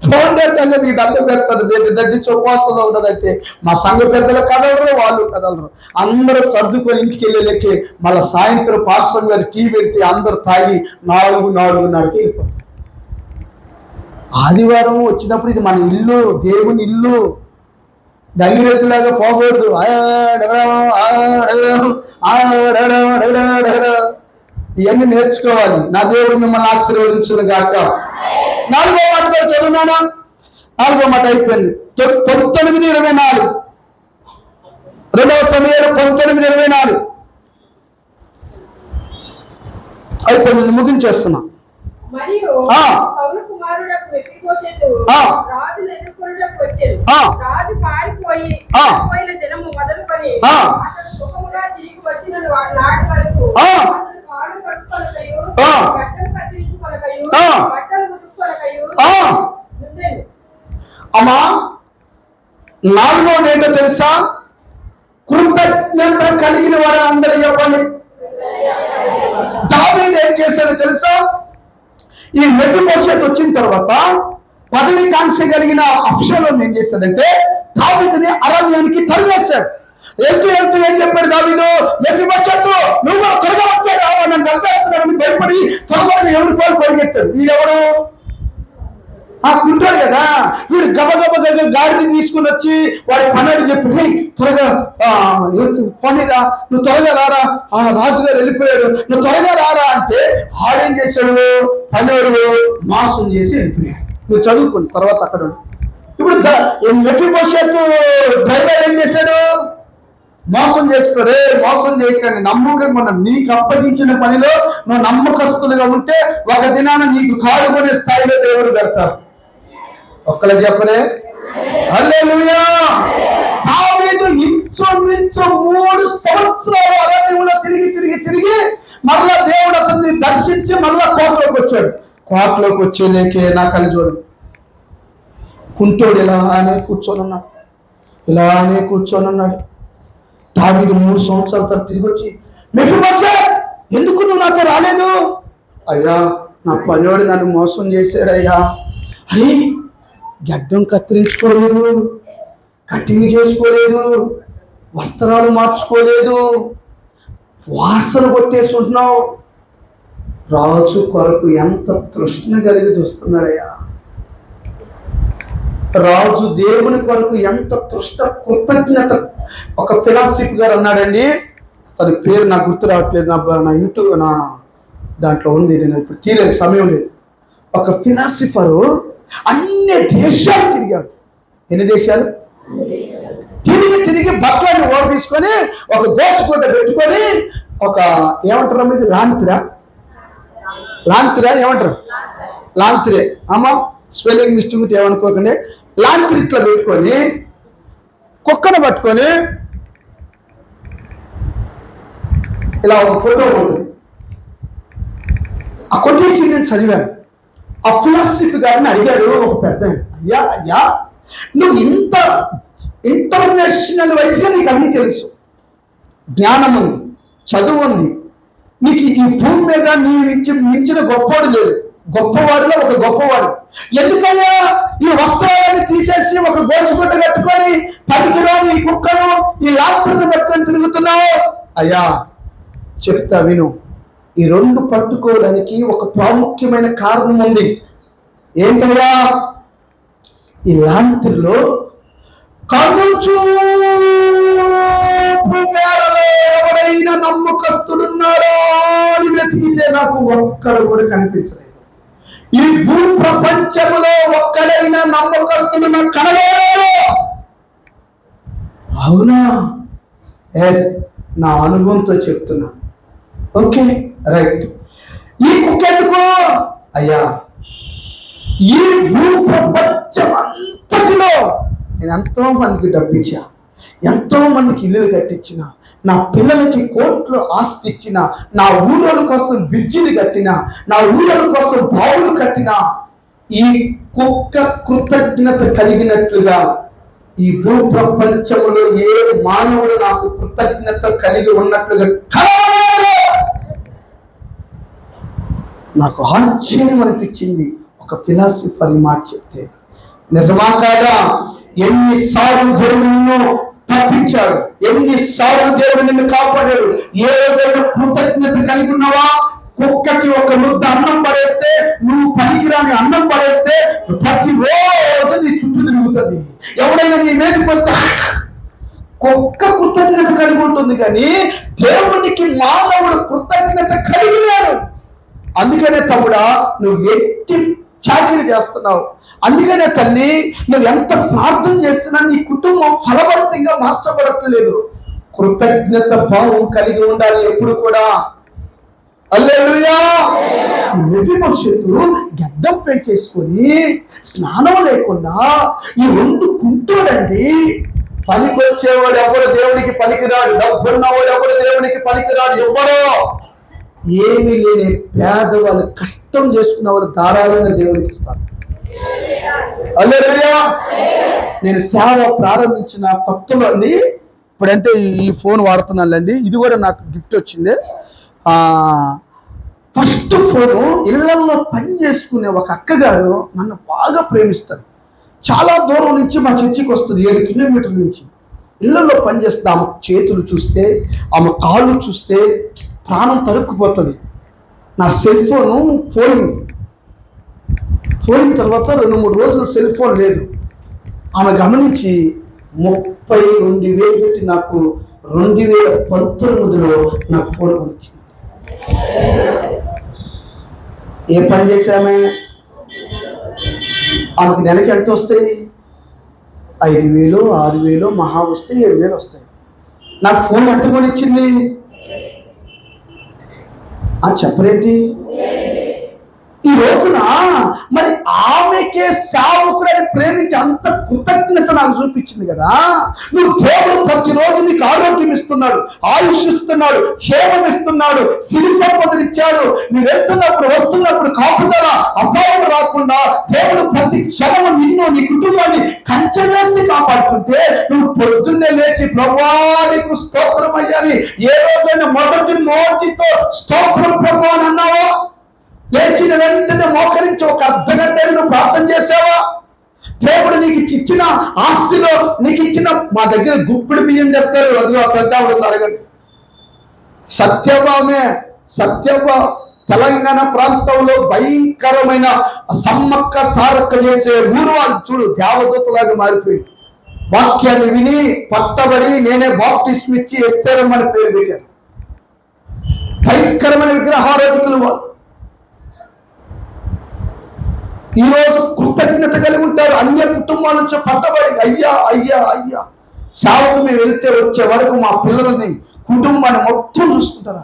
ఫోన్ పెడతాను, నీకు దండం పెడతాను, దడ్డి ఉపవాసంలో ఉన్నదంటే మా సంఘ పెద్దలు కదలరు, వాళ్ళు కదలరు. అందరూ సర్దుకొని ఇంటికి వెళ్ళలేకే మళ్ళీ సాయంత్రం పాస్టర్ గారు టీ పెడితే అందరూ తాగి 4:30కి వెళ్ళిపోతారు. ఆదివారం వచ్చినప్పుడు ఇది మన ఇల్లు, దేవుని ఇల్లు, గంగిరెద్దులాగా పోకూడదు. ఇవన్నీ నేర్చుకోవాలి. నా దేవుడు మిమ్మల్ని ఆశీర్వదించును గాక. 4వ మాట కూడా చదువునానా? 4వ మాట అయిపోయింది. 19:24, 2వ సమయాలు 19:24 అయిపోయింది, ముగించేస్తున్నా. మరియు పౌలు కుమారుడకు మెఫీబోషెతు రాజును ఎదుర్కొనుటకు వచ్చెను. రాజు పారిపోయిన దినము మొదలుకొని అతడు సుఖముగా తిరిగి వచ్చిన నాటి వరకు కాళ్ళు కట్టుకొనకయు, గడ్డం కత్తిరించుకొనకయు, బట్టలు ఉతుక్కొనకయు ఉండెను. అమ్మా, 4వది ఏంటో తెలుసా? కృతజ్ఞత కలిగిన వారు అందరూ చెప్పండి. దావీదు ఏం చేశాడో తెలుసా? ఈ మెఫీబోషెతు వచ్చిన తర్వాత పదవి కాంక్ష కలిగిన అబ్షాలోము ఏం చేశాడంటే దావీదుని అరణ్యానికి తరివేశాడు. వెళ్తూ ఏం చెప్పాడు దావీదు? మెఫీబోషెతు, నువ్వు కూడా త్వరగా వచ్చాడు, నన్ను చంపేస్తున్నాడని భయపడి త్వరగా ఎవరి పోయి పరిగెత్తాడు. వీడెవడు? కుంటాడు కదా, వీడు గబగబ గాడిని తీసుకుని వచ్చి వాడి పన్నడు చెప్పి, త్వరగా పోనీరా, నువ్వు త్వరగా రారా, రాజుగారు వెళ్ళిపోయాడు, నువ్వు త్వరగా రారా అంటే ఆడేం చేశాడు? పన్నడు మోసం చేసి వెళ్ళిపోయాడు. నువ్వు చదువుకుని తర్వాత అక్కడ. ఇప్పుడు మెఫీబోషెతు డ్రైవర్ ఏం చేశాడు? మోసం చేసిపోరే, మోసం చేయకండి, నమ్మకంగా ఉన్న నీకు అప్పగించిన పనిలో నువ్వు నమ్మకస్తులుగా ఉంటే ఒక దినాన నీకు కారు కొనే స్థాయిలో దేవుడు పెడతాడు. ఒక్కలే చెప్పలే హల్లెలూయా. దావీదు ఇంచుమించు 3 సంవత్సరాలు అరణ్యంలో తిరిగి మరలా దేవుడు అతన్ని దర్శించి మరలా కోటలోకి వచ్చాడు. కోటలోకి వచ్చేలేకే నా కలి చూడు, కుంటోడు ఇలానే కూర్చొని ఉన్నాడు. దావీదు 3 సంవత్సరాల తర్వాత తిరిగి వచ్చి, మెఫీబోషెతు, ఎందుకు నువ్వు నాతో రాలేదు? అయ్యా, నా పనివాడు నన్ను మోసం చేశాడయ్యా. అరే, గడ్డం కత్తిరించుకోలేదు, కటింగ్ చేసుకోలేదు, వస్త్రాలు మార్చుకోలేదు, వాసన కొట్టేస్తుంటున్నావు. రాజు కొరకు ఎంత తృష్ణ కలిగి చూస్తున్నాడయ్యా. రాజు దేవుని కొరకు ఎంత కృతజ్ఞత. ఒక ఫిలాసఫీ గారు అన్నాడండి, తన పేరు నాకు గుర్తు రావట్లేదు, నా యూట్యూబ్ నా దాంట్లో ఉంది, నేను ఇప్పుడు తీయలేని సమయం లేదు. ఒక ఫిలాసఫరు అన్ని దేశాలు తిరిగాడు. ఎన్ని దేశాలు? తిరిగి బట్టలను ఓడ తీసుకొని ఒక దోషగుడ్డ పెట్టుకొని ఒక ఏమంటారు ఇది లాంత్రా ఏమంటారు? లాంత్రే. అమ్మ స్పెల్లింగ్ మిస్టేక్ ఏమనుకోకండి. లాంత్రి ఇట్లా పెట్టుకొని కుక్కను పట్టుకొని ఇలా ఒక ఫోటో ఉంటుంది, ఆ కొటేషన్ నేను చదివాను. ఆ ఫిలాసఫీ గారిని అడిగాడు ఒక పెద్ద ఆయన, అయ్యా అయ్యా నువ్వు ఇంత ఇంటర్నేషనల్ వైజ్గా నీకు అన్నీ తెలుసు, జ్ఞానం ఉంది, చదువు ఉంది, నీకు ఈ భూమి మీద నీ మించిన గొప్పవాడు లేదు, గొప్పవాడిలో ఒక గొప్పవాడు, ఎందుకయ్యా ఈ వస్త్రాలను తీసేసి ఒక గోసుగుడ్డ కట్టుకొని పనికిరాని ఈ కుక్కను ఈ లాక్టర్ను పెట్టుకొని తిరుగుతున్నావు? అయ్యా చెప్తా విను, ఈ రెండు పట్టుకోవడానికి ఒక ప్రాముఖ్యమైన కారణం ఉంది. ఏంటయ్యా? ఈ లాంతర్లో కనుచూపు మేరలో ఎవరైనా నమ్మకస్తుడున్నాడో అని వెతికితే నాకు ఒక్కడు కూడా కనిపించలేదు. ఈ భూ ప్రపంచంలో ఒక్కడైనా నమ్మకస్తుడు నాకు కనబడలేదు. అవునా? ఎస్, నా అనుభవంతో చెప్తున్నా. Okay, right. ఈ కుక్క ఎందుకు? అయ్యా ఈ భూ ప్రపంచం అంతటిలో నేను ఎంతో మందికి డబ్బిచ్చా, ఎంతో మందికి ఇల్లులు కట్టించిన, నా పిల్లలకి కోట్లు ఆస్తి ఇచ్చిన, నా ఊళ్ళ కోసం బ్రిడ్జిలు కట్టిన, నా ఊళ్ళ కోసం బావులు కట్టిన, ఈ కుక్క కృతజ్ఞత కలిగినట్లుగా ఈ భూ ప్రపంచంలో ఏ మానవుడు నాకు కృతజ్ఞత కలిగి ఉన్నట్లుగా కలవలేదు. నాకు ఆశ్చర్యం అనిపించింది ఒక ఫిలాసఫర్ ఈ మాట చెప్తే. నిజమా కాదా? ఎన్నిసార్లు దేవుడు నిన్ను తప్పించాడు, ఎన్నిసార్లు దేవుడు నిన్ను కాపాడాడు. ఏ రోజైనా కృతజ్ఞత కలిగి ఉన్నావా? కుక్కకి ఒక ముద్ద అన్నం పడేస్తే, నువ్వు పనికిరాని అన్నం పడేస్తే ప్రతి రోజు నీ చుట్టూ తిరుగుతుంది. ఎవడైనా నీ మీదకి వస్తే కుక్క కృతజ్ఞత కలిగి ఉంటుంది, కానీ దేవునికి మానవుడు కృతజ్ఞత కలిగినాడు. అందుకనే తమ్ముడా, నువ్వు ఎట్టి చాకరీ చేస్తున్నావు, అందుకనే తల్లి నువ్వు ఎంత ప్రార్థన చేస్తున్నా నీ కుటుంబం ఫలవంతంగా మార్చబడట్లేదు. కృతజ్ఞత భావం కలిగి ఉండాలి ఎప్పుడు కూడా. హల్లెలూయా. భవిష్యత్తు గడ్డం పెంచేసుకొని స్నానం లేకుండా ఈ రెండు కుంటూరండి. పనికొచ్చేవాడు ఎవరు దేవునికి పనికిరాడు, డబ్బున్నవాడు ఎవరు దేవునికి పనికిరాడు. ఎవరో ఏమీ లేని పేదవాళ్ళు, కష్టం చేసుకున్న వాళ్ళు ధారాళంగా దేవునికి ఇస్తారు. హల్లెలూయా. నేను సేవ ప్రారంభించిన కొత్తలో అండి, ఇప్పుడంటే ఈ ఫోన్ వాడుతున్నానండి, ఇది కూడా నాకు గిఫ్ట్ వచ్చింది. ఫస్ట్ ఫోను ఇళ్లల్లో పని చేసుకునే ఒక అక్కగారు నన్ను బాగా ప్రేమిస్తారు. చాలా దూరం నుంచి మా చర్చికి వస్తుంది, 7 కిలోమీటర్ల నుంచి. ఇళ్లలో పనిచేస్తే ఆమె చేతులు చూస్తే, ఆమె కాళ్ళు చూస్తే ప్రాణం తరుక్కుపోతుంది. నా సెల్ ఫోను పోయిన తర్వాత 2-3 రోజులు సెల్ ఫోన్ లేదు. ఆమె గమనించి 32,000 పెట్టి నాకు 2019లో నాకు ఫోన్ కొనిచ్చింది. ఏ పని చేశామే? ఆమెకు నెలకి ఎంత వస్తాయి? 5,000, 6,000, మహా వస్తే 7,000 వస్తాయి. నాకు ఫోన్ ఎంత కొనిచ్చింది? చెప్పరేంటి? ఈ రోజున మరి ఆమెకే సేవకుడని ప్రేమించి అంత కృతజ్ఞత నాకు చూపించింది కదా. నువ్వు దేవుడు ప్రతిరోజు నీకు ఆరోగ్యం ఇస్తున్నాడు, ఆయుష్ ఇస్తున్నాడు, క్షేమం ఇస్తున్నాడు, సిరి సంపదలు ఇచ్చాడు. నువ్వు వెళ్తున్నప్పుడు వస్తున్నప్పుడు కాపుదల అపాయం రాకుండా దేవుడు ప్రతి క్షణము నిన్ను నీ కుటుంబాన్ని కంచె వేసి కాపాడుతుంటే నువ్వు పొద్దున్నే లేచి ప్రభువా నీకు స్తోత్రం అయ్యాని ఏ రోజైనా మొదటి నోటితో స్తోత్రం ప్రభువా అని అన్నావా? లేచిన వెంటనే మోకరించి ఒక అర్ధగంట నువ్వు ప్రార్థన చేసావా? దేవుడు నీకు ఇచ్చిన ఆస్తిలో నీకు ఇచ్చిన, మా దగ్గర గుప్పిడి బియ్యం చేస్తారు, అది ఆ పెద్ద అడగండి. సత్యవ తెలంగాణ ప్రాంతంలో భయంకరమైన సమ్మక్క సారక్క చేసే ఊరు వాళ్ళు చూడు, దేవదూతలాగా మారిపోయింది. వాక్యాన్ని విని పట్టబడి నేనే బాప్టిస్మ్ ఇచ్చి ఎస్తేరమ్మని పేరు పెట్టాను. భయంకరమైన విగ్రహారాధికులు వాళ్ళు. ఈరోజు కృతజ్ఞత కలిగి ఉంటారు. అన్య కుటుంబాల నుంచి పట్టబడి అయ్యా అయ్యా అయ్యా సేవకు మేము వెళ్తే వచ్చే వరకు మా పిల్లలని కుటుంబాన్ని మొత్తం చూసుకుంటారా?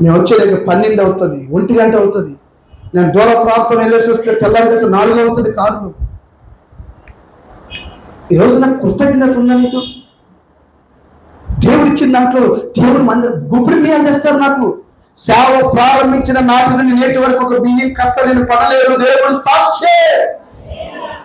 మేము వచ్చేదానికి 12 అవుతుంది, 1 గంట అవుతుంది. నేను దూర ప్రాంతం వెళ్ళేసి వస్తే తెల్లారిగట్టు 4 అవుతుంది కారులో. ఈరోజు నాకు కృతజ్ఞత ఉందా? నీకు దేవుడు ఇచ్చిన దాంట్లో దేవుడు గుప్పిడి బియ్యాలు చేస్తారు, నాకు సేవ ప్రారంభించిన నాటి నుండి నేటి వరకు ఒక బియ్యం కట్ట నేను పడలేదు. దేవుడు సాక్షే.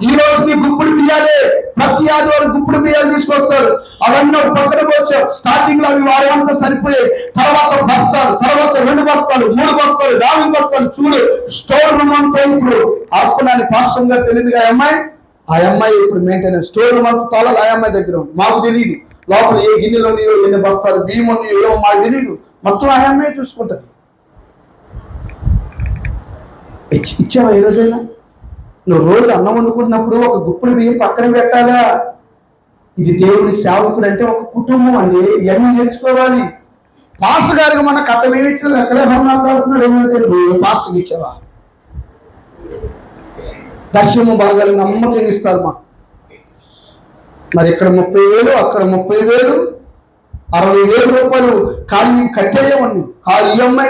ఈ రోజు నీ గుప్పుడు బియ్యాలే, ప్రతి ఆదివారం గుప్పుడు బియ్యాలు తీసుకొస్తారు. అవన్నీ ఒక పక్కన వచ్చావు. స్టార్టింగ్ లో అవి వారమంతా సరిపోయాయి. తర్వాత బస్తాలు, తర్వాత 2 బస్తాలు, 3 బస్తాలు, 4 బస్తాలు. చూడు, స్టోర్ రూమ్ అంతా ఇప్పుడు అర్పణాన్ని పాస్టర్ గారు తెలియదుగా ఆ అమ్మాయి ఇప్పుడు మెయింటెనెన్స్. స్టోర్ రూమ్ అంతా తాళాలు ఆ అమ్మాయి దగ్గర ఉంది. మాకు తెలియదు లోపల ఏ గిన్నెలో నీయో, ఎన్ని బస్తాలు బియ్యం ఉన్నాయో ఏమో మాకు తెలియదు. మొత్తం ఆ అమ్మాయి చూసుకుంటుంది. ఇచ్చావా ఈ రోజైనా? నువ్వు రోజు అన్నం వండుకుంటున్నప్పుడు ఒక గుప్పుడు బియ్యం పక్కన పెట్టాలా? ఇది దేవుని సేవకుడు అంటే ఒక కుటుంబం అండి. ఇవన్నీ నేర్చుకోవాలి. పాస్టర్ గారికి మన కట్ట మేము ఇచ్చిన ఎక్కడే మాట్లాడుతున్నాడు ఏమంటే నువ్వు పాస్టర్కి ఇచ్చావా? దర్శనము బాగా నమ్మకంగా ఇస్తారు మా. మరి ఇక్కడ 30,000, అక్కడ 30,000, 60,000 రూపాయలు ఖాళీ కట్టేయమని ఖాళీ EMI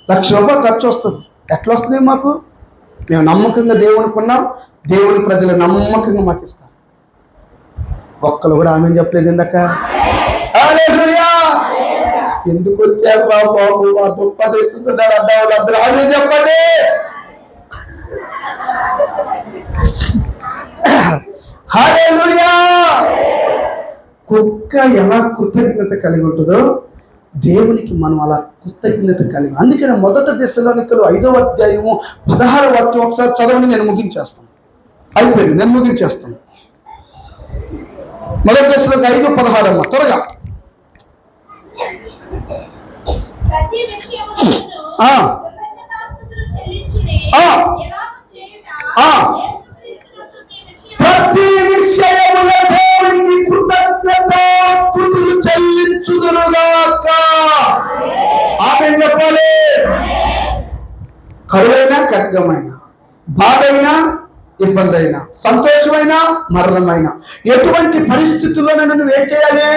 ₹1,00,000 ఖర్చు వస్తుంది. ఎట్లా వస్తున్నాయి మాకు? మేము నమ్మకంగా దేవునికి ఉన్నాం. దేవుని ప్రజలు నమ్మకంగా మాకు ఇస్తారు. ఒక్కరు కూడా ఆమె చెప్పలేదు. ఇందాక హల్లెలూయా. ఎందుకు వచ్చారు బాబు? ఆ దుప్ప తెచ్చుతున్నాడు అడ్డ వాళ్ళందరూ ఆమె చెప్పండి. హల్లెలూయా. కుక్క ఎలా కృతజ్ఞత కలిగి ఉంటుందో దేవునికి మనం అలా కృతజ్ఞత కలిగి. అందుకని 1 దశలోనికలు 5వ అధ్యాయము 16వ వాక్యం ఒకసారి చదవని, నేను ముగించేస్తాను. అయిపోయింది, నేను ముగించేస్తాను. 1 దశలోకి 5:16 అమ్మ త్వరగా. ప్రతి విషయములో దేవునికి కృతజ్ఞతాస్తుతులు చెల్లించుదురుగాక. ఆమేన్ చెప్పాలి. కరువైనా, ఖడ్గమైన, బాధైనా, ఇబ్బంది అయినా, సంతోషమైన, మరణమైన, ఎటువంటి పరిస్థితుల్లోనైనా నువ్వు ఏం చేయాలి?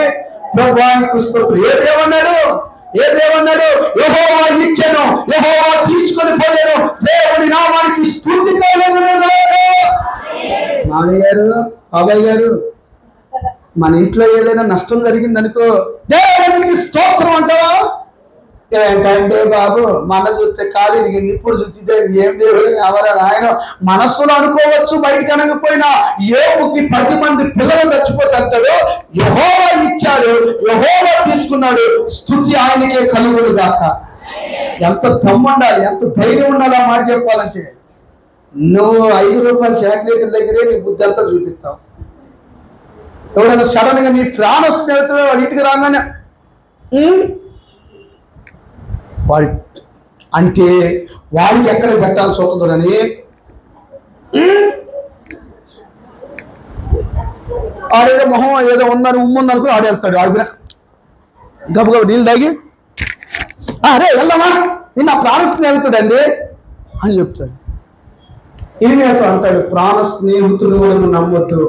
ప్రభువానికి స్తోత్రం. ఏమన్నాడు? యెహోవా ఇచ్చెను, యెహోవా తీసుకొని పోయాను, దేవుని నామానికి స్తుతి కలుగునుగాక. మామయ్య గారు, బాబాయ్ గారు, మన ఇంట్లో ఏదైనా నష్టం జరిగిందనుకో, దేవునికి స్తోత్రం అంటావా? ఏంటంటే బాబు, మన చూస్తే ఖాళీ దిగింది, ఇప్పుడు చూస్తే ఏం దేవుడు ఎవరైనా ఆయన మనస్సులో అనుకోవచ్చు, బయటకు అనకపోయినా. యోబుకి 10 మంది పిల్లలు చచ్చిపోతే అంటాడు, యెహోవా ఇచ్చాడు, యెహోవా తీసుకున్నాడు, స్తుతి ఆయనకే కలుగును గాక. ఎంత దమ్ము ఉండాలి, ఎంత ధైర్యం ఉండాలి ఆ మాట చెప్పాలంటే. నువ్వు 5 రూపాయల చాక్లెట్ల దగ్గరే నీ బుద్ధి అంతా చూపిస్తావు. ఎవడైనా సడన్ గా నీ ప్రాణ స్నేహితుడు వాడి ఇంటికి రాగానే వాడి అంటే వాడికి ఎక్కడ పెట్టాల్సి వస్తుందని ఆడేదో మొహం ఏదో ఉందని ఉమ్ముందనుకుని ఆడేస్తాడు. ఆడిపోయినా గబగబ నీళ్ళు తాగి అరే వెళ్దామా, నిన్న ప్రాణ స్నేహితుడండి అని చెప్తాడు. ఇరిమియాతో అంటాడు, ప్రాణ స్నేహితుడు కూడా నువ్వు నమ్మొద్దు.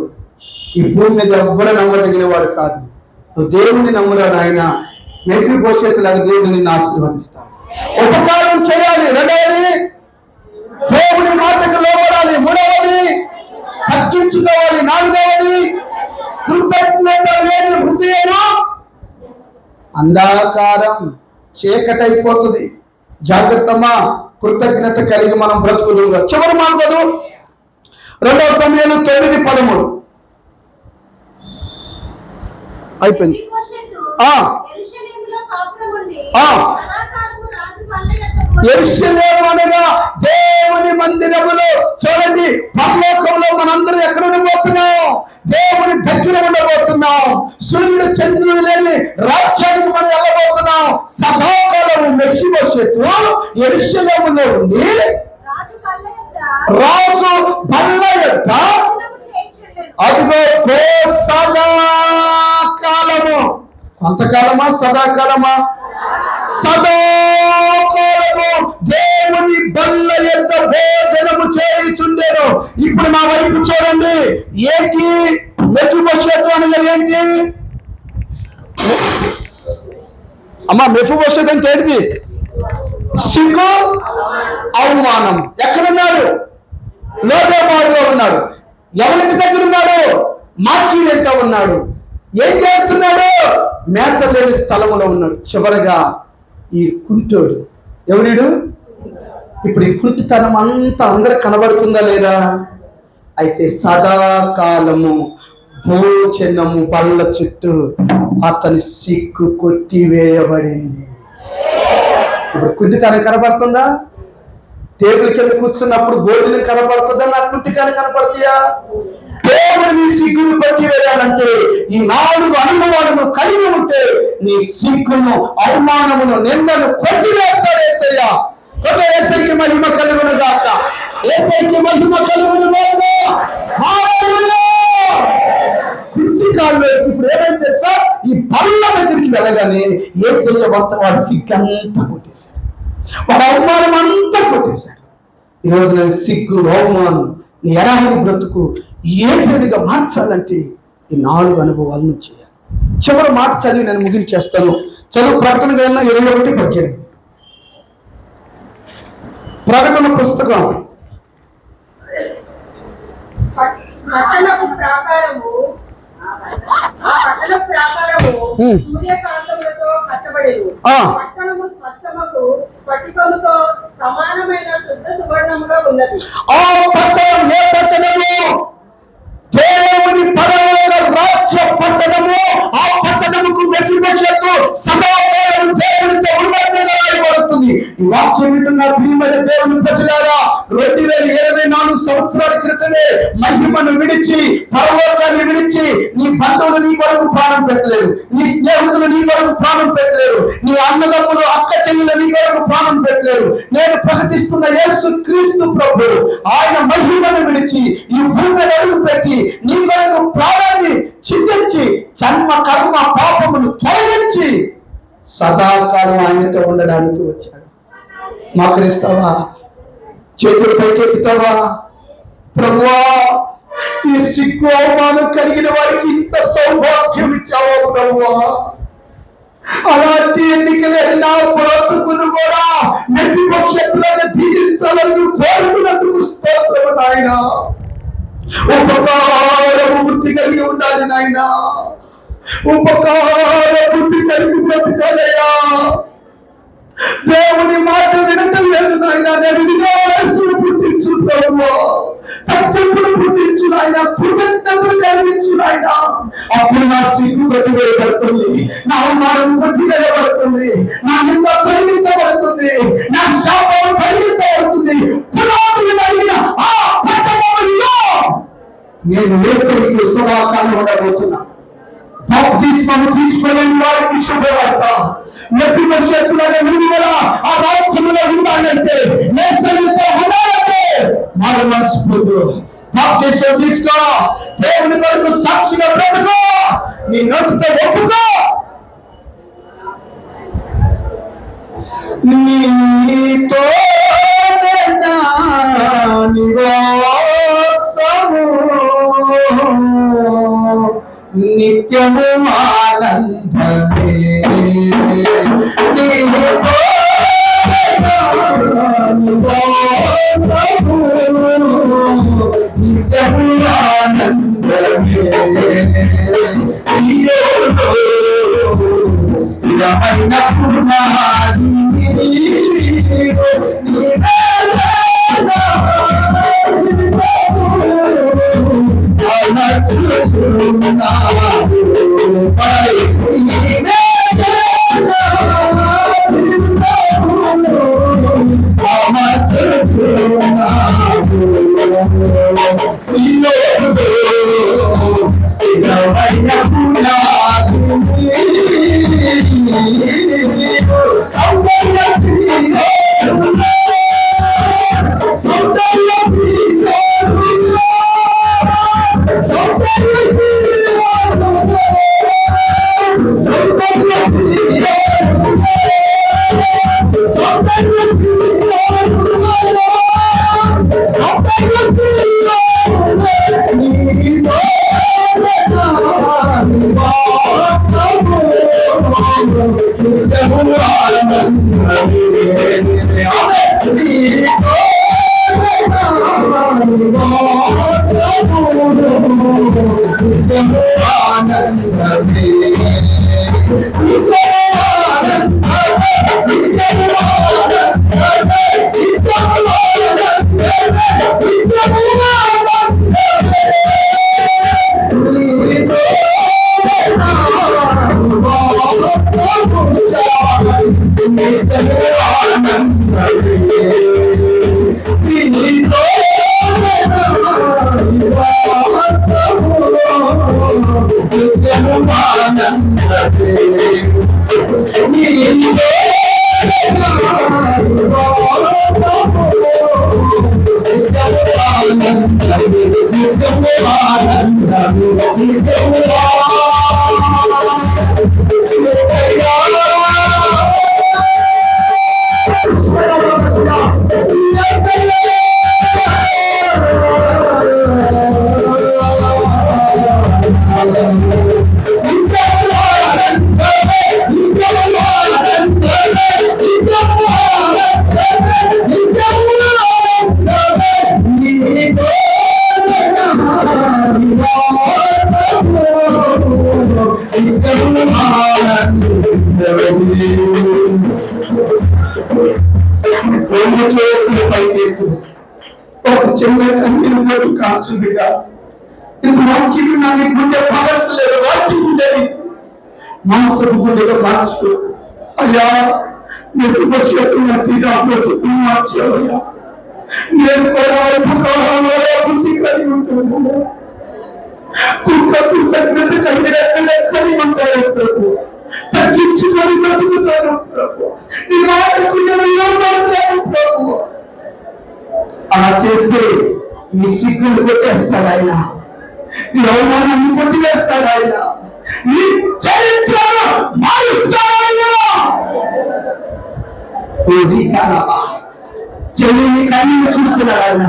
ఈ భూమి మీద ఎవ్వరు నమ్మదగిన వాడు కాదు. నువ్వు దేవుడిని నమ్మురాడు. ఆయన మెఫీబోషెతులాగా దేవుడు నిన్ను ఆశీర్వదిస్తాడు. ఉపకారం చేయాలి. 2వది దేవుని మాటకు లోబడాలి. 3వది తగ్గించుకోవాలి. 4వది కృతజ్ఞత లేని హృదయము అంధకారం, చీకటైపోతుంది. జాగ్రత్తమా, కృతజ్ఞత కలిగి మనం బ్రతుకుదుగా. చివరి మాట చదువు, 2 సమూయేలు 9:13 అయిపోయింది. యెరూషలేము అనగా దేవుని మందిరములో. చూడండి, పరలోకంలో మనందరూ ఎక్కడ ఉండబోతున్నాం? దేవుని దగ్గర ఉండబోతున్నాం. సూర్యుడు చంద్రుడు లేని రాజ్యానికి మనం వెళ్ళబోతున్నాం. సదాకాలము మెఫీబోషెతు యెరూషలేములో ఉండి రాజు బల్ల యొక్క అదిగో సదాకాలము. కొంతకాలమా? సదాకాలమా? సదాకాలము దేవుని బల్ల యొక్క భోజనము చేయుచుండెను. ఇప్పుడు మా వైపు చూడండి. ఏంటి మెఫీబోషెతు అనగా ఏంటి అమ్మా? మెఫీబోషెతు అంటే ఏంటిది? సిగ్గు, అవమానం. ఎక్కడున్నాడు? లోదేబారులో ఉన్నాడు. ఎవరింటి దగ్గర ఉన్నాడు? మాకీలెంట ఉన్నాడు. ఏం చేస్తున్నాడు? మేత లేని స్థలములో ఉన్నాడు. చివరగా ఈ కుంటోడు ఎవరిడు? ఇప్పుడు ఈ కుంటితనం అంతా అందరికి కనబడుతుందా లేదా? అయితే సదాకాలము భోజనము బల్ల చుట్టూ అతని సిగ్గు కొట్టివేయబడింది. ఇప్పుడు కుంటితనం కనబడుతుందా? టేబుల్ కింద కూర్చున్నప్పుడు భోజనం కనబడుతుందా? నా కుంటికాలు కనపడతాయా? దేవుడు నీ సిగ్గును కొట్టివేయాలంటే ఈ 4 అనుభవాలను కలిగి ఉంటే నీ సిగ్గును, అవమానమును, నిందను కొట్టివేస్తాడు యేసయ్య. కొత్త యేసయ్యకి మహిమ కలుగును గాక. యేసయ్యకి మహిమ కలుగును గాక. హల్లెలూయా. కుంటికాలు ఇప్పుడు ఏమైంది తెలుసా? ఈ బల్ల దగ్గరికి వెళ్ళగానే యేసయ్య వాడి సిగ్గంతా కొట్టేశాడు, వాడు అవమానం అంతా కొట్టేశాడు. ఈరోజు నేను సిగ్గు, అవమానం, నీ ఎడారి బ్రతుకు ఏడుగా మార్చాలంటే ఈ 4 అనుభవాలను చేయాలి. చివరి మాట చదివి నేను ముగించేస్తాను. చదువు ప్రకటన గ్రంథం 21:18. ప్రకటన పుస్తకం పట్టణపు ప్రాకారము సూర్యకాంతములతో కట్టబడేది. పట్టణము స్వచ్ఛముకు స్ఫటికముతో సమానమైన శుద్ధ సువర్ణముగా ఉన్నది. ఆ పట్టణం ఏ పట్టణము? దేవుని పరలోక రాజ్య పట్టణము. ఆ పట్టణముకు మెఫీబోషెతు సదాకాలం దేవునితో ఉన్నట్టుగా రాయబడుతుంది. ఈ వాక్యం వింటున్న ప్రియమైన దేవుని ప్రజలారా, 2024 సంవత్సరాల క్రితమే మహిమను విడిచి, పరలోకాన్ని విడిచి, నీ బంధువులు నీ కొరకు ప్రాణం పెట్టలేరు, నీ స్నేహితులు నీ కొరకు ప్రాణం పెట్టలేరు, నీ అన్నదమ్ములు అక్క చెల్లెలు నీ కొరకు ప్రాణం పెట్టలేరు. నేను ప్రకటిస్తున్న యేసు క్రీస్తు ప్రభు ఆయన మహిమను విడిచి ఈ భూమిని అడుగు పెట్టి నీ కొరకు ప్రాణాన్ని చిందించి జన్మ కర్మ పాపమును తొలగించి సదాకాలం ఆయనతో ఉండడానికి వచ్చాడు. మాకరిస్తావా? చేతులు పైకెత్తుతావా? ప్రభువా, ఈ సిగ్గు అవమానం కలిగిన వారికి ఇంత సౌభాగ్యం ఇచ్చావో ప్రభువా. అలాంటి ఎన్నికలేని నా బ్రతుకును కూడా మెఫీబోషెతులను దీవించాలని కోరుకున్నందుకు స్తోత్రము నాయనా. ఉపకార బుద్ధి కలిగి ఉండాలి నాయన, ఉపకార బుద్ధి కలిగి బ్రతకాలయ్యా. దేవుని మాట వినటం లేదు నాయన. నేను విశ్వాసులు పుట్టించు ప్రభువా, తప్పిప్పుడు పుట్టించు నాయన, కృతజ్ఞతలు కలిగించు నాయన. అప్పుడు నా సిగ్గు కొట్టివేయబడుతుంది, నా అవమానం కొట్టివేయబడుతుంది, నా నింద తొలగించబడుతుంది, నా శాపం తొలగించబడుతుంది. పునాదులు కలిగిన ఆ పట్టణంలో నేను యేసయ్యకి సదాకాలం ఉండబోతున్నా. బాప్తిస్మము తీసుకుని వారికి శుభవార్త. మెఫీబోషెతులనే విడుదల ఆ రాజ్యంలో ఉండాలంటే, యేసయ్యతో ఉండాలంటే మారు మనసు పొందు. బాప్తిస్మం తీసుకో, దేవుని కొరకు సాక్షిగా బ్రతుకో, నీ నోటితో ఒప్పుకో. నీతో నిత్యము ఆనందమే, నిత్యము ఆనందమే, స్థిరమైన పునాది ఆనందమే ఒక చిన్న కన్నీరు కాచు బిడ్డ ఇంత వాక్యం నాకు గుండె పగలలేదు, వాక్యం ఉండేది మాంసపు గుండెగా కాచు. అయ్యా మీరు భవిష్యత్తు మార్చేవయ్యా. నేను కూడా బుద్ధి కలిగి ఉంటున్నాను. కుక్క కృతజ్ఞత కలిగి ఉంటారు ప్రభు. తగ్గించుకొని బ్రతుకుతాను ప్రభు. నీ మాటకు ప్రభు. అలా చేస్తే నీ సిగ్గులు కొట్టేస్తాడు ఆయన, నీ అవమానాన్ని కొట్టివేస్తాడు ఆయన, నీ చరిత్రను మారుస్తాడు ఆయన. చెల్లిని కన్నీరు చూస్తున్నాడు ఆయన,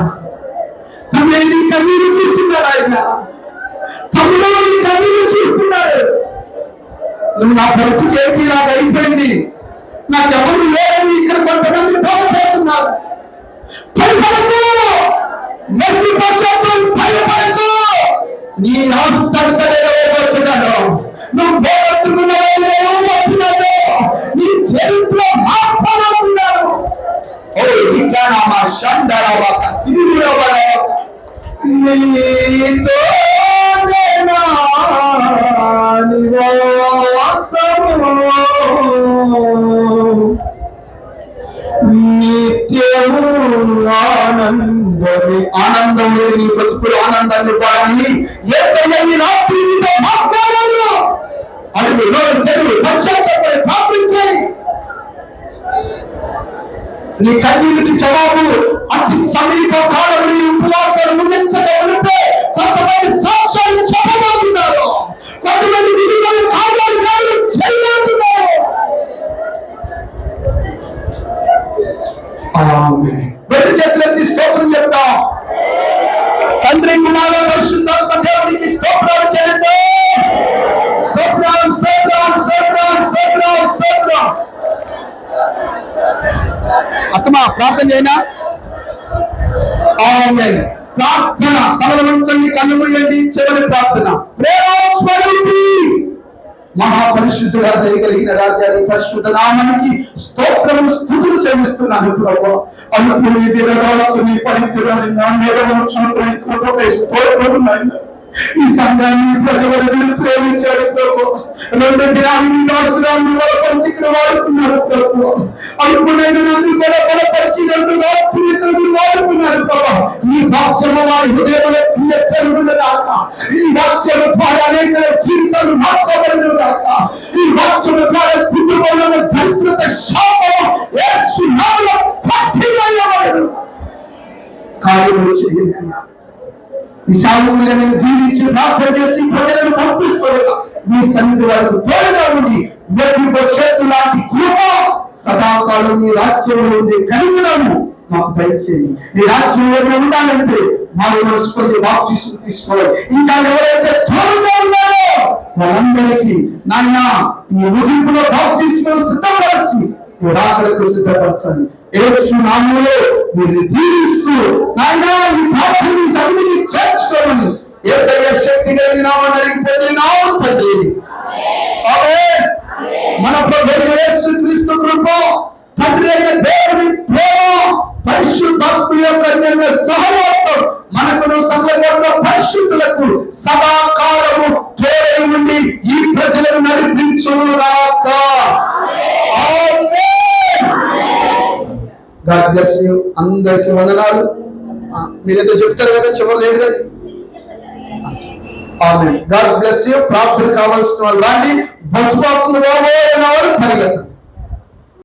తమ్ముడిని కన్నీరు చూస్తున్నాడు ఆయన, తమ్ముడిని కన్నీరు చూస్తున్నాడు. నువ్వు నా పరిస్థితి ఏంటి ఇలాగ అయిపోయింది, నాకెవరు లేరని ఇక్కడ కొంతమంది బాధపడుతున్నారు. భయపడకు, భయపడకు, నీ ఆస్థానాడు నువ్వు పోగొట్టుకున్నాడు, నీ చరిత్ర మార్చబడుతున్నాడు. ఓ ఇంకా నా షండరవాక నీతో నిత్యము ఆనందమే. ఆనందం లేదు నీ బ్రతుకులు, ఆనందాన్ని ఇవ్వాలని యేసయ్య ఈ రాత్రి నీతో మాట్లాడాడు. అడుగు నోరు తెరువు, పశ్చాత్తాపడి ప్రార్థించాయి. నీ కన్నీటికి జవాబు అతి సమీప కాలంలో ఈ ఉపవాసాలు ముగించగలిగితే కొంతమంది సాక్ష్యాలు చెప్పబోతున్నారు, కొంతమంది విలువలు కార్యాలు చేయబోతున్నారు. రెండు చేతులెత్తి స్తోత్రం చెప్తాం. తండ్రి కుమార పరిశుద్ధాత్మ దేవునికి స్తోత్రాలు చెల్లిద్దాం. స్తోత్రం స్తోత్రం స్తోత్రం స్తోత్రం స్తోత్రం. అత్తమా ప్రార్థన చేయనా? ఆమేన్. ప్రార్థన తమల వంశంని కన్ను మూయండి. చివరి ప్రార్థన. ప్రేమ స్వరూపి మహాపరిశుద్ధుడా దయగలిగిన రాజ్యాన్ని పరిశుద్ధ నామానికి స్తోత్రము స్తుతులు చెల్లిస్తున్నాను ప్రభు. అనుకుని దినరాసుని పనికిరాని నా మీద చూడడానికి స్తోత్రము నాయన. ఈ సంఘాన్ని ప్రజలను ప్రేమించాడు ప్రభు. రెండు దినాన్ని దాసురాన్ని బలపరిచిన వాడుకున్నారు ప్రభు. అనుకునేది నన్ను కూడా బలపరిచి రెండు రాత్రులు వాడుకున్నారు ప్రభు. ఈ వాక్యము వారి హృదయంలో ప్రియచరుడు దాకా, ఈ వాక్యము ద్వారా అనేక జీవితాలు మార్చబడిన దాకా, ఈ వాక్యము ద్వారా కుటుంబంలో దరిద్రత శాపము యేసు నామములో కట్టివేయబడును. కార్యము చేయండి. ఈ సాగులను దీవించి ప్రార్థన చేసి ప్రజలను పంపిస్తుండగా మీ సన్నిధి వారికి తోడుగా ఉండి భవిష్యత్తు లాంటి కృప సదాకాలం మీ రాజ్యంలో ఉండే కలుగులను మాకు దయచేయండి. ఈ రాజ్యంలో ఉండాలంటే మాకు మనసుకొని బాప్తిసం తీసుకోవాలి. ఇంకా ఎవరైతే తోడుగా ఉన్నారో వాళ్ళందరికీ నాయన ఈ ముగింపులో బాప్తిసం సిద్ధపరచి రాకడకు సిద్ధపరచండి. యేసు నామములో మీరు దీవిస్తూ నాయన ఈ ప్రార్థనని సన్నిధికి చేర్చుకోమని యేసయ్య శక్తి కలిగిన నామమున పొందినాము తండ్రి. ఆమేన్. మన ప్రభువైన యేసు క్రీస్తు కృప, తండ్రి అయిన దేవుని ప్రేమ, పరిశుద్ధాత్మ యొక్క అన్యోన్య సహవాసం మనకును సకల పరిశుద్ధులకు సదాకాలము తోడై ఉండి ఈ ప్రజలను నడిపించుగాక. God bless you. అందరికి వందనాలు. మీరేదో చెప్తారు కదా, చివరి లేదు కదా. ఆమేన్. God bless you. ప్రార్థన కావాల్సిన వాళ్ళు రండి. బస్సు పోతుంది బాబోయ్ అన్న వారు పరిగెత్తండి.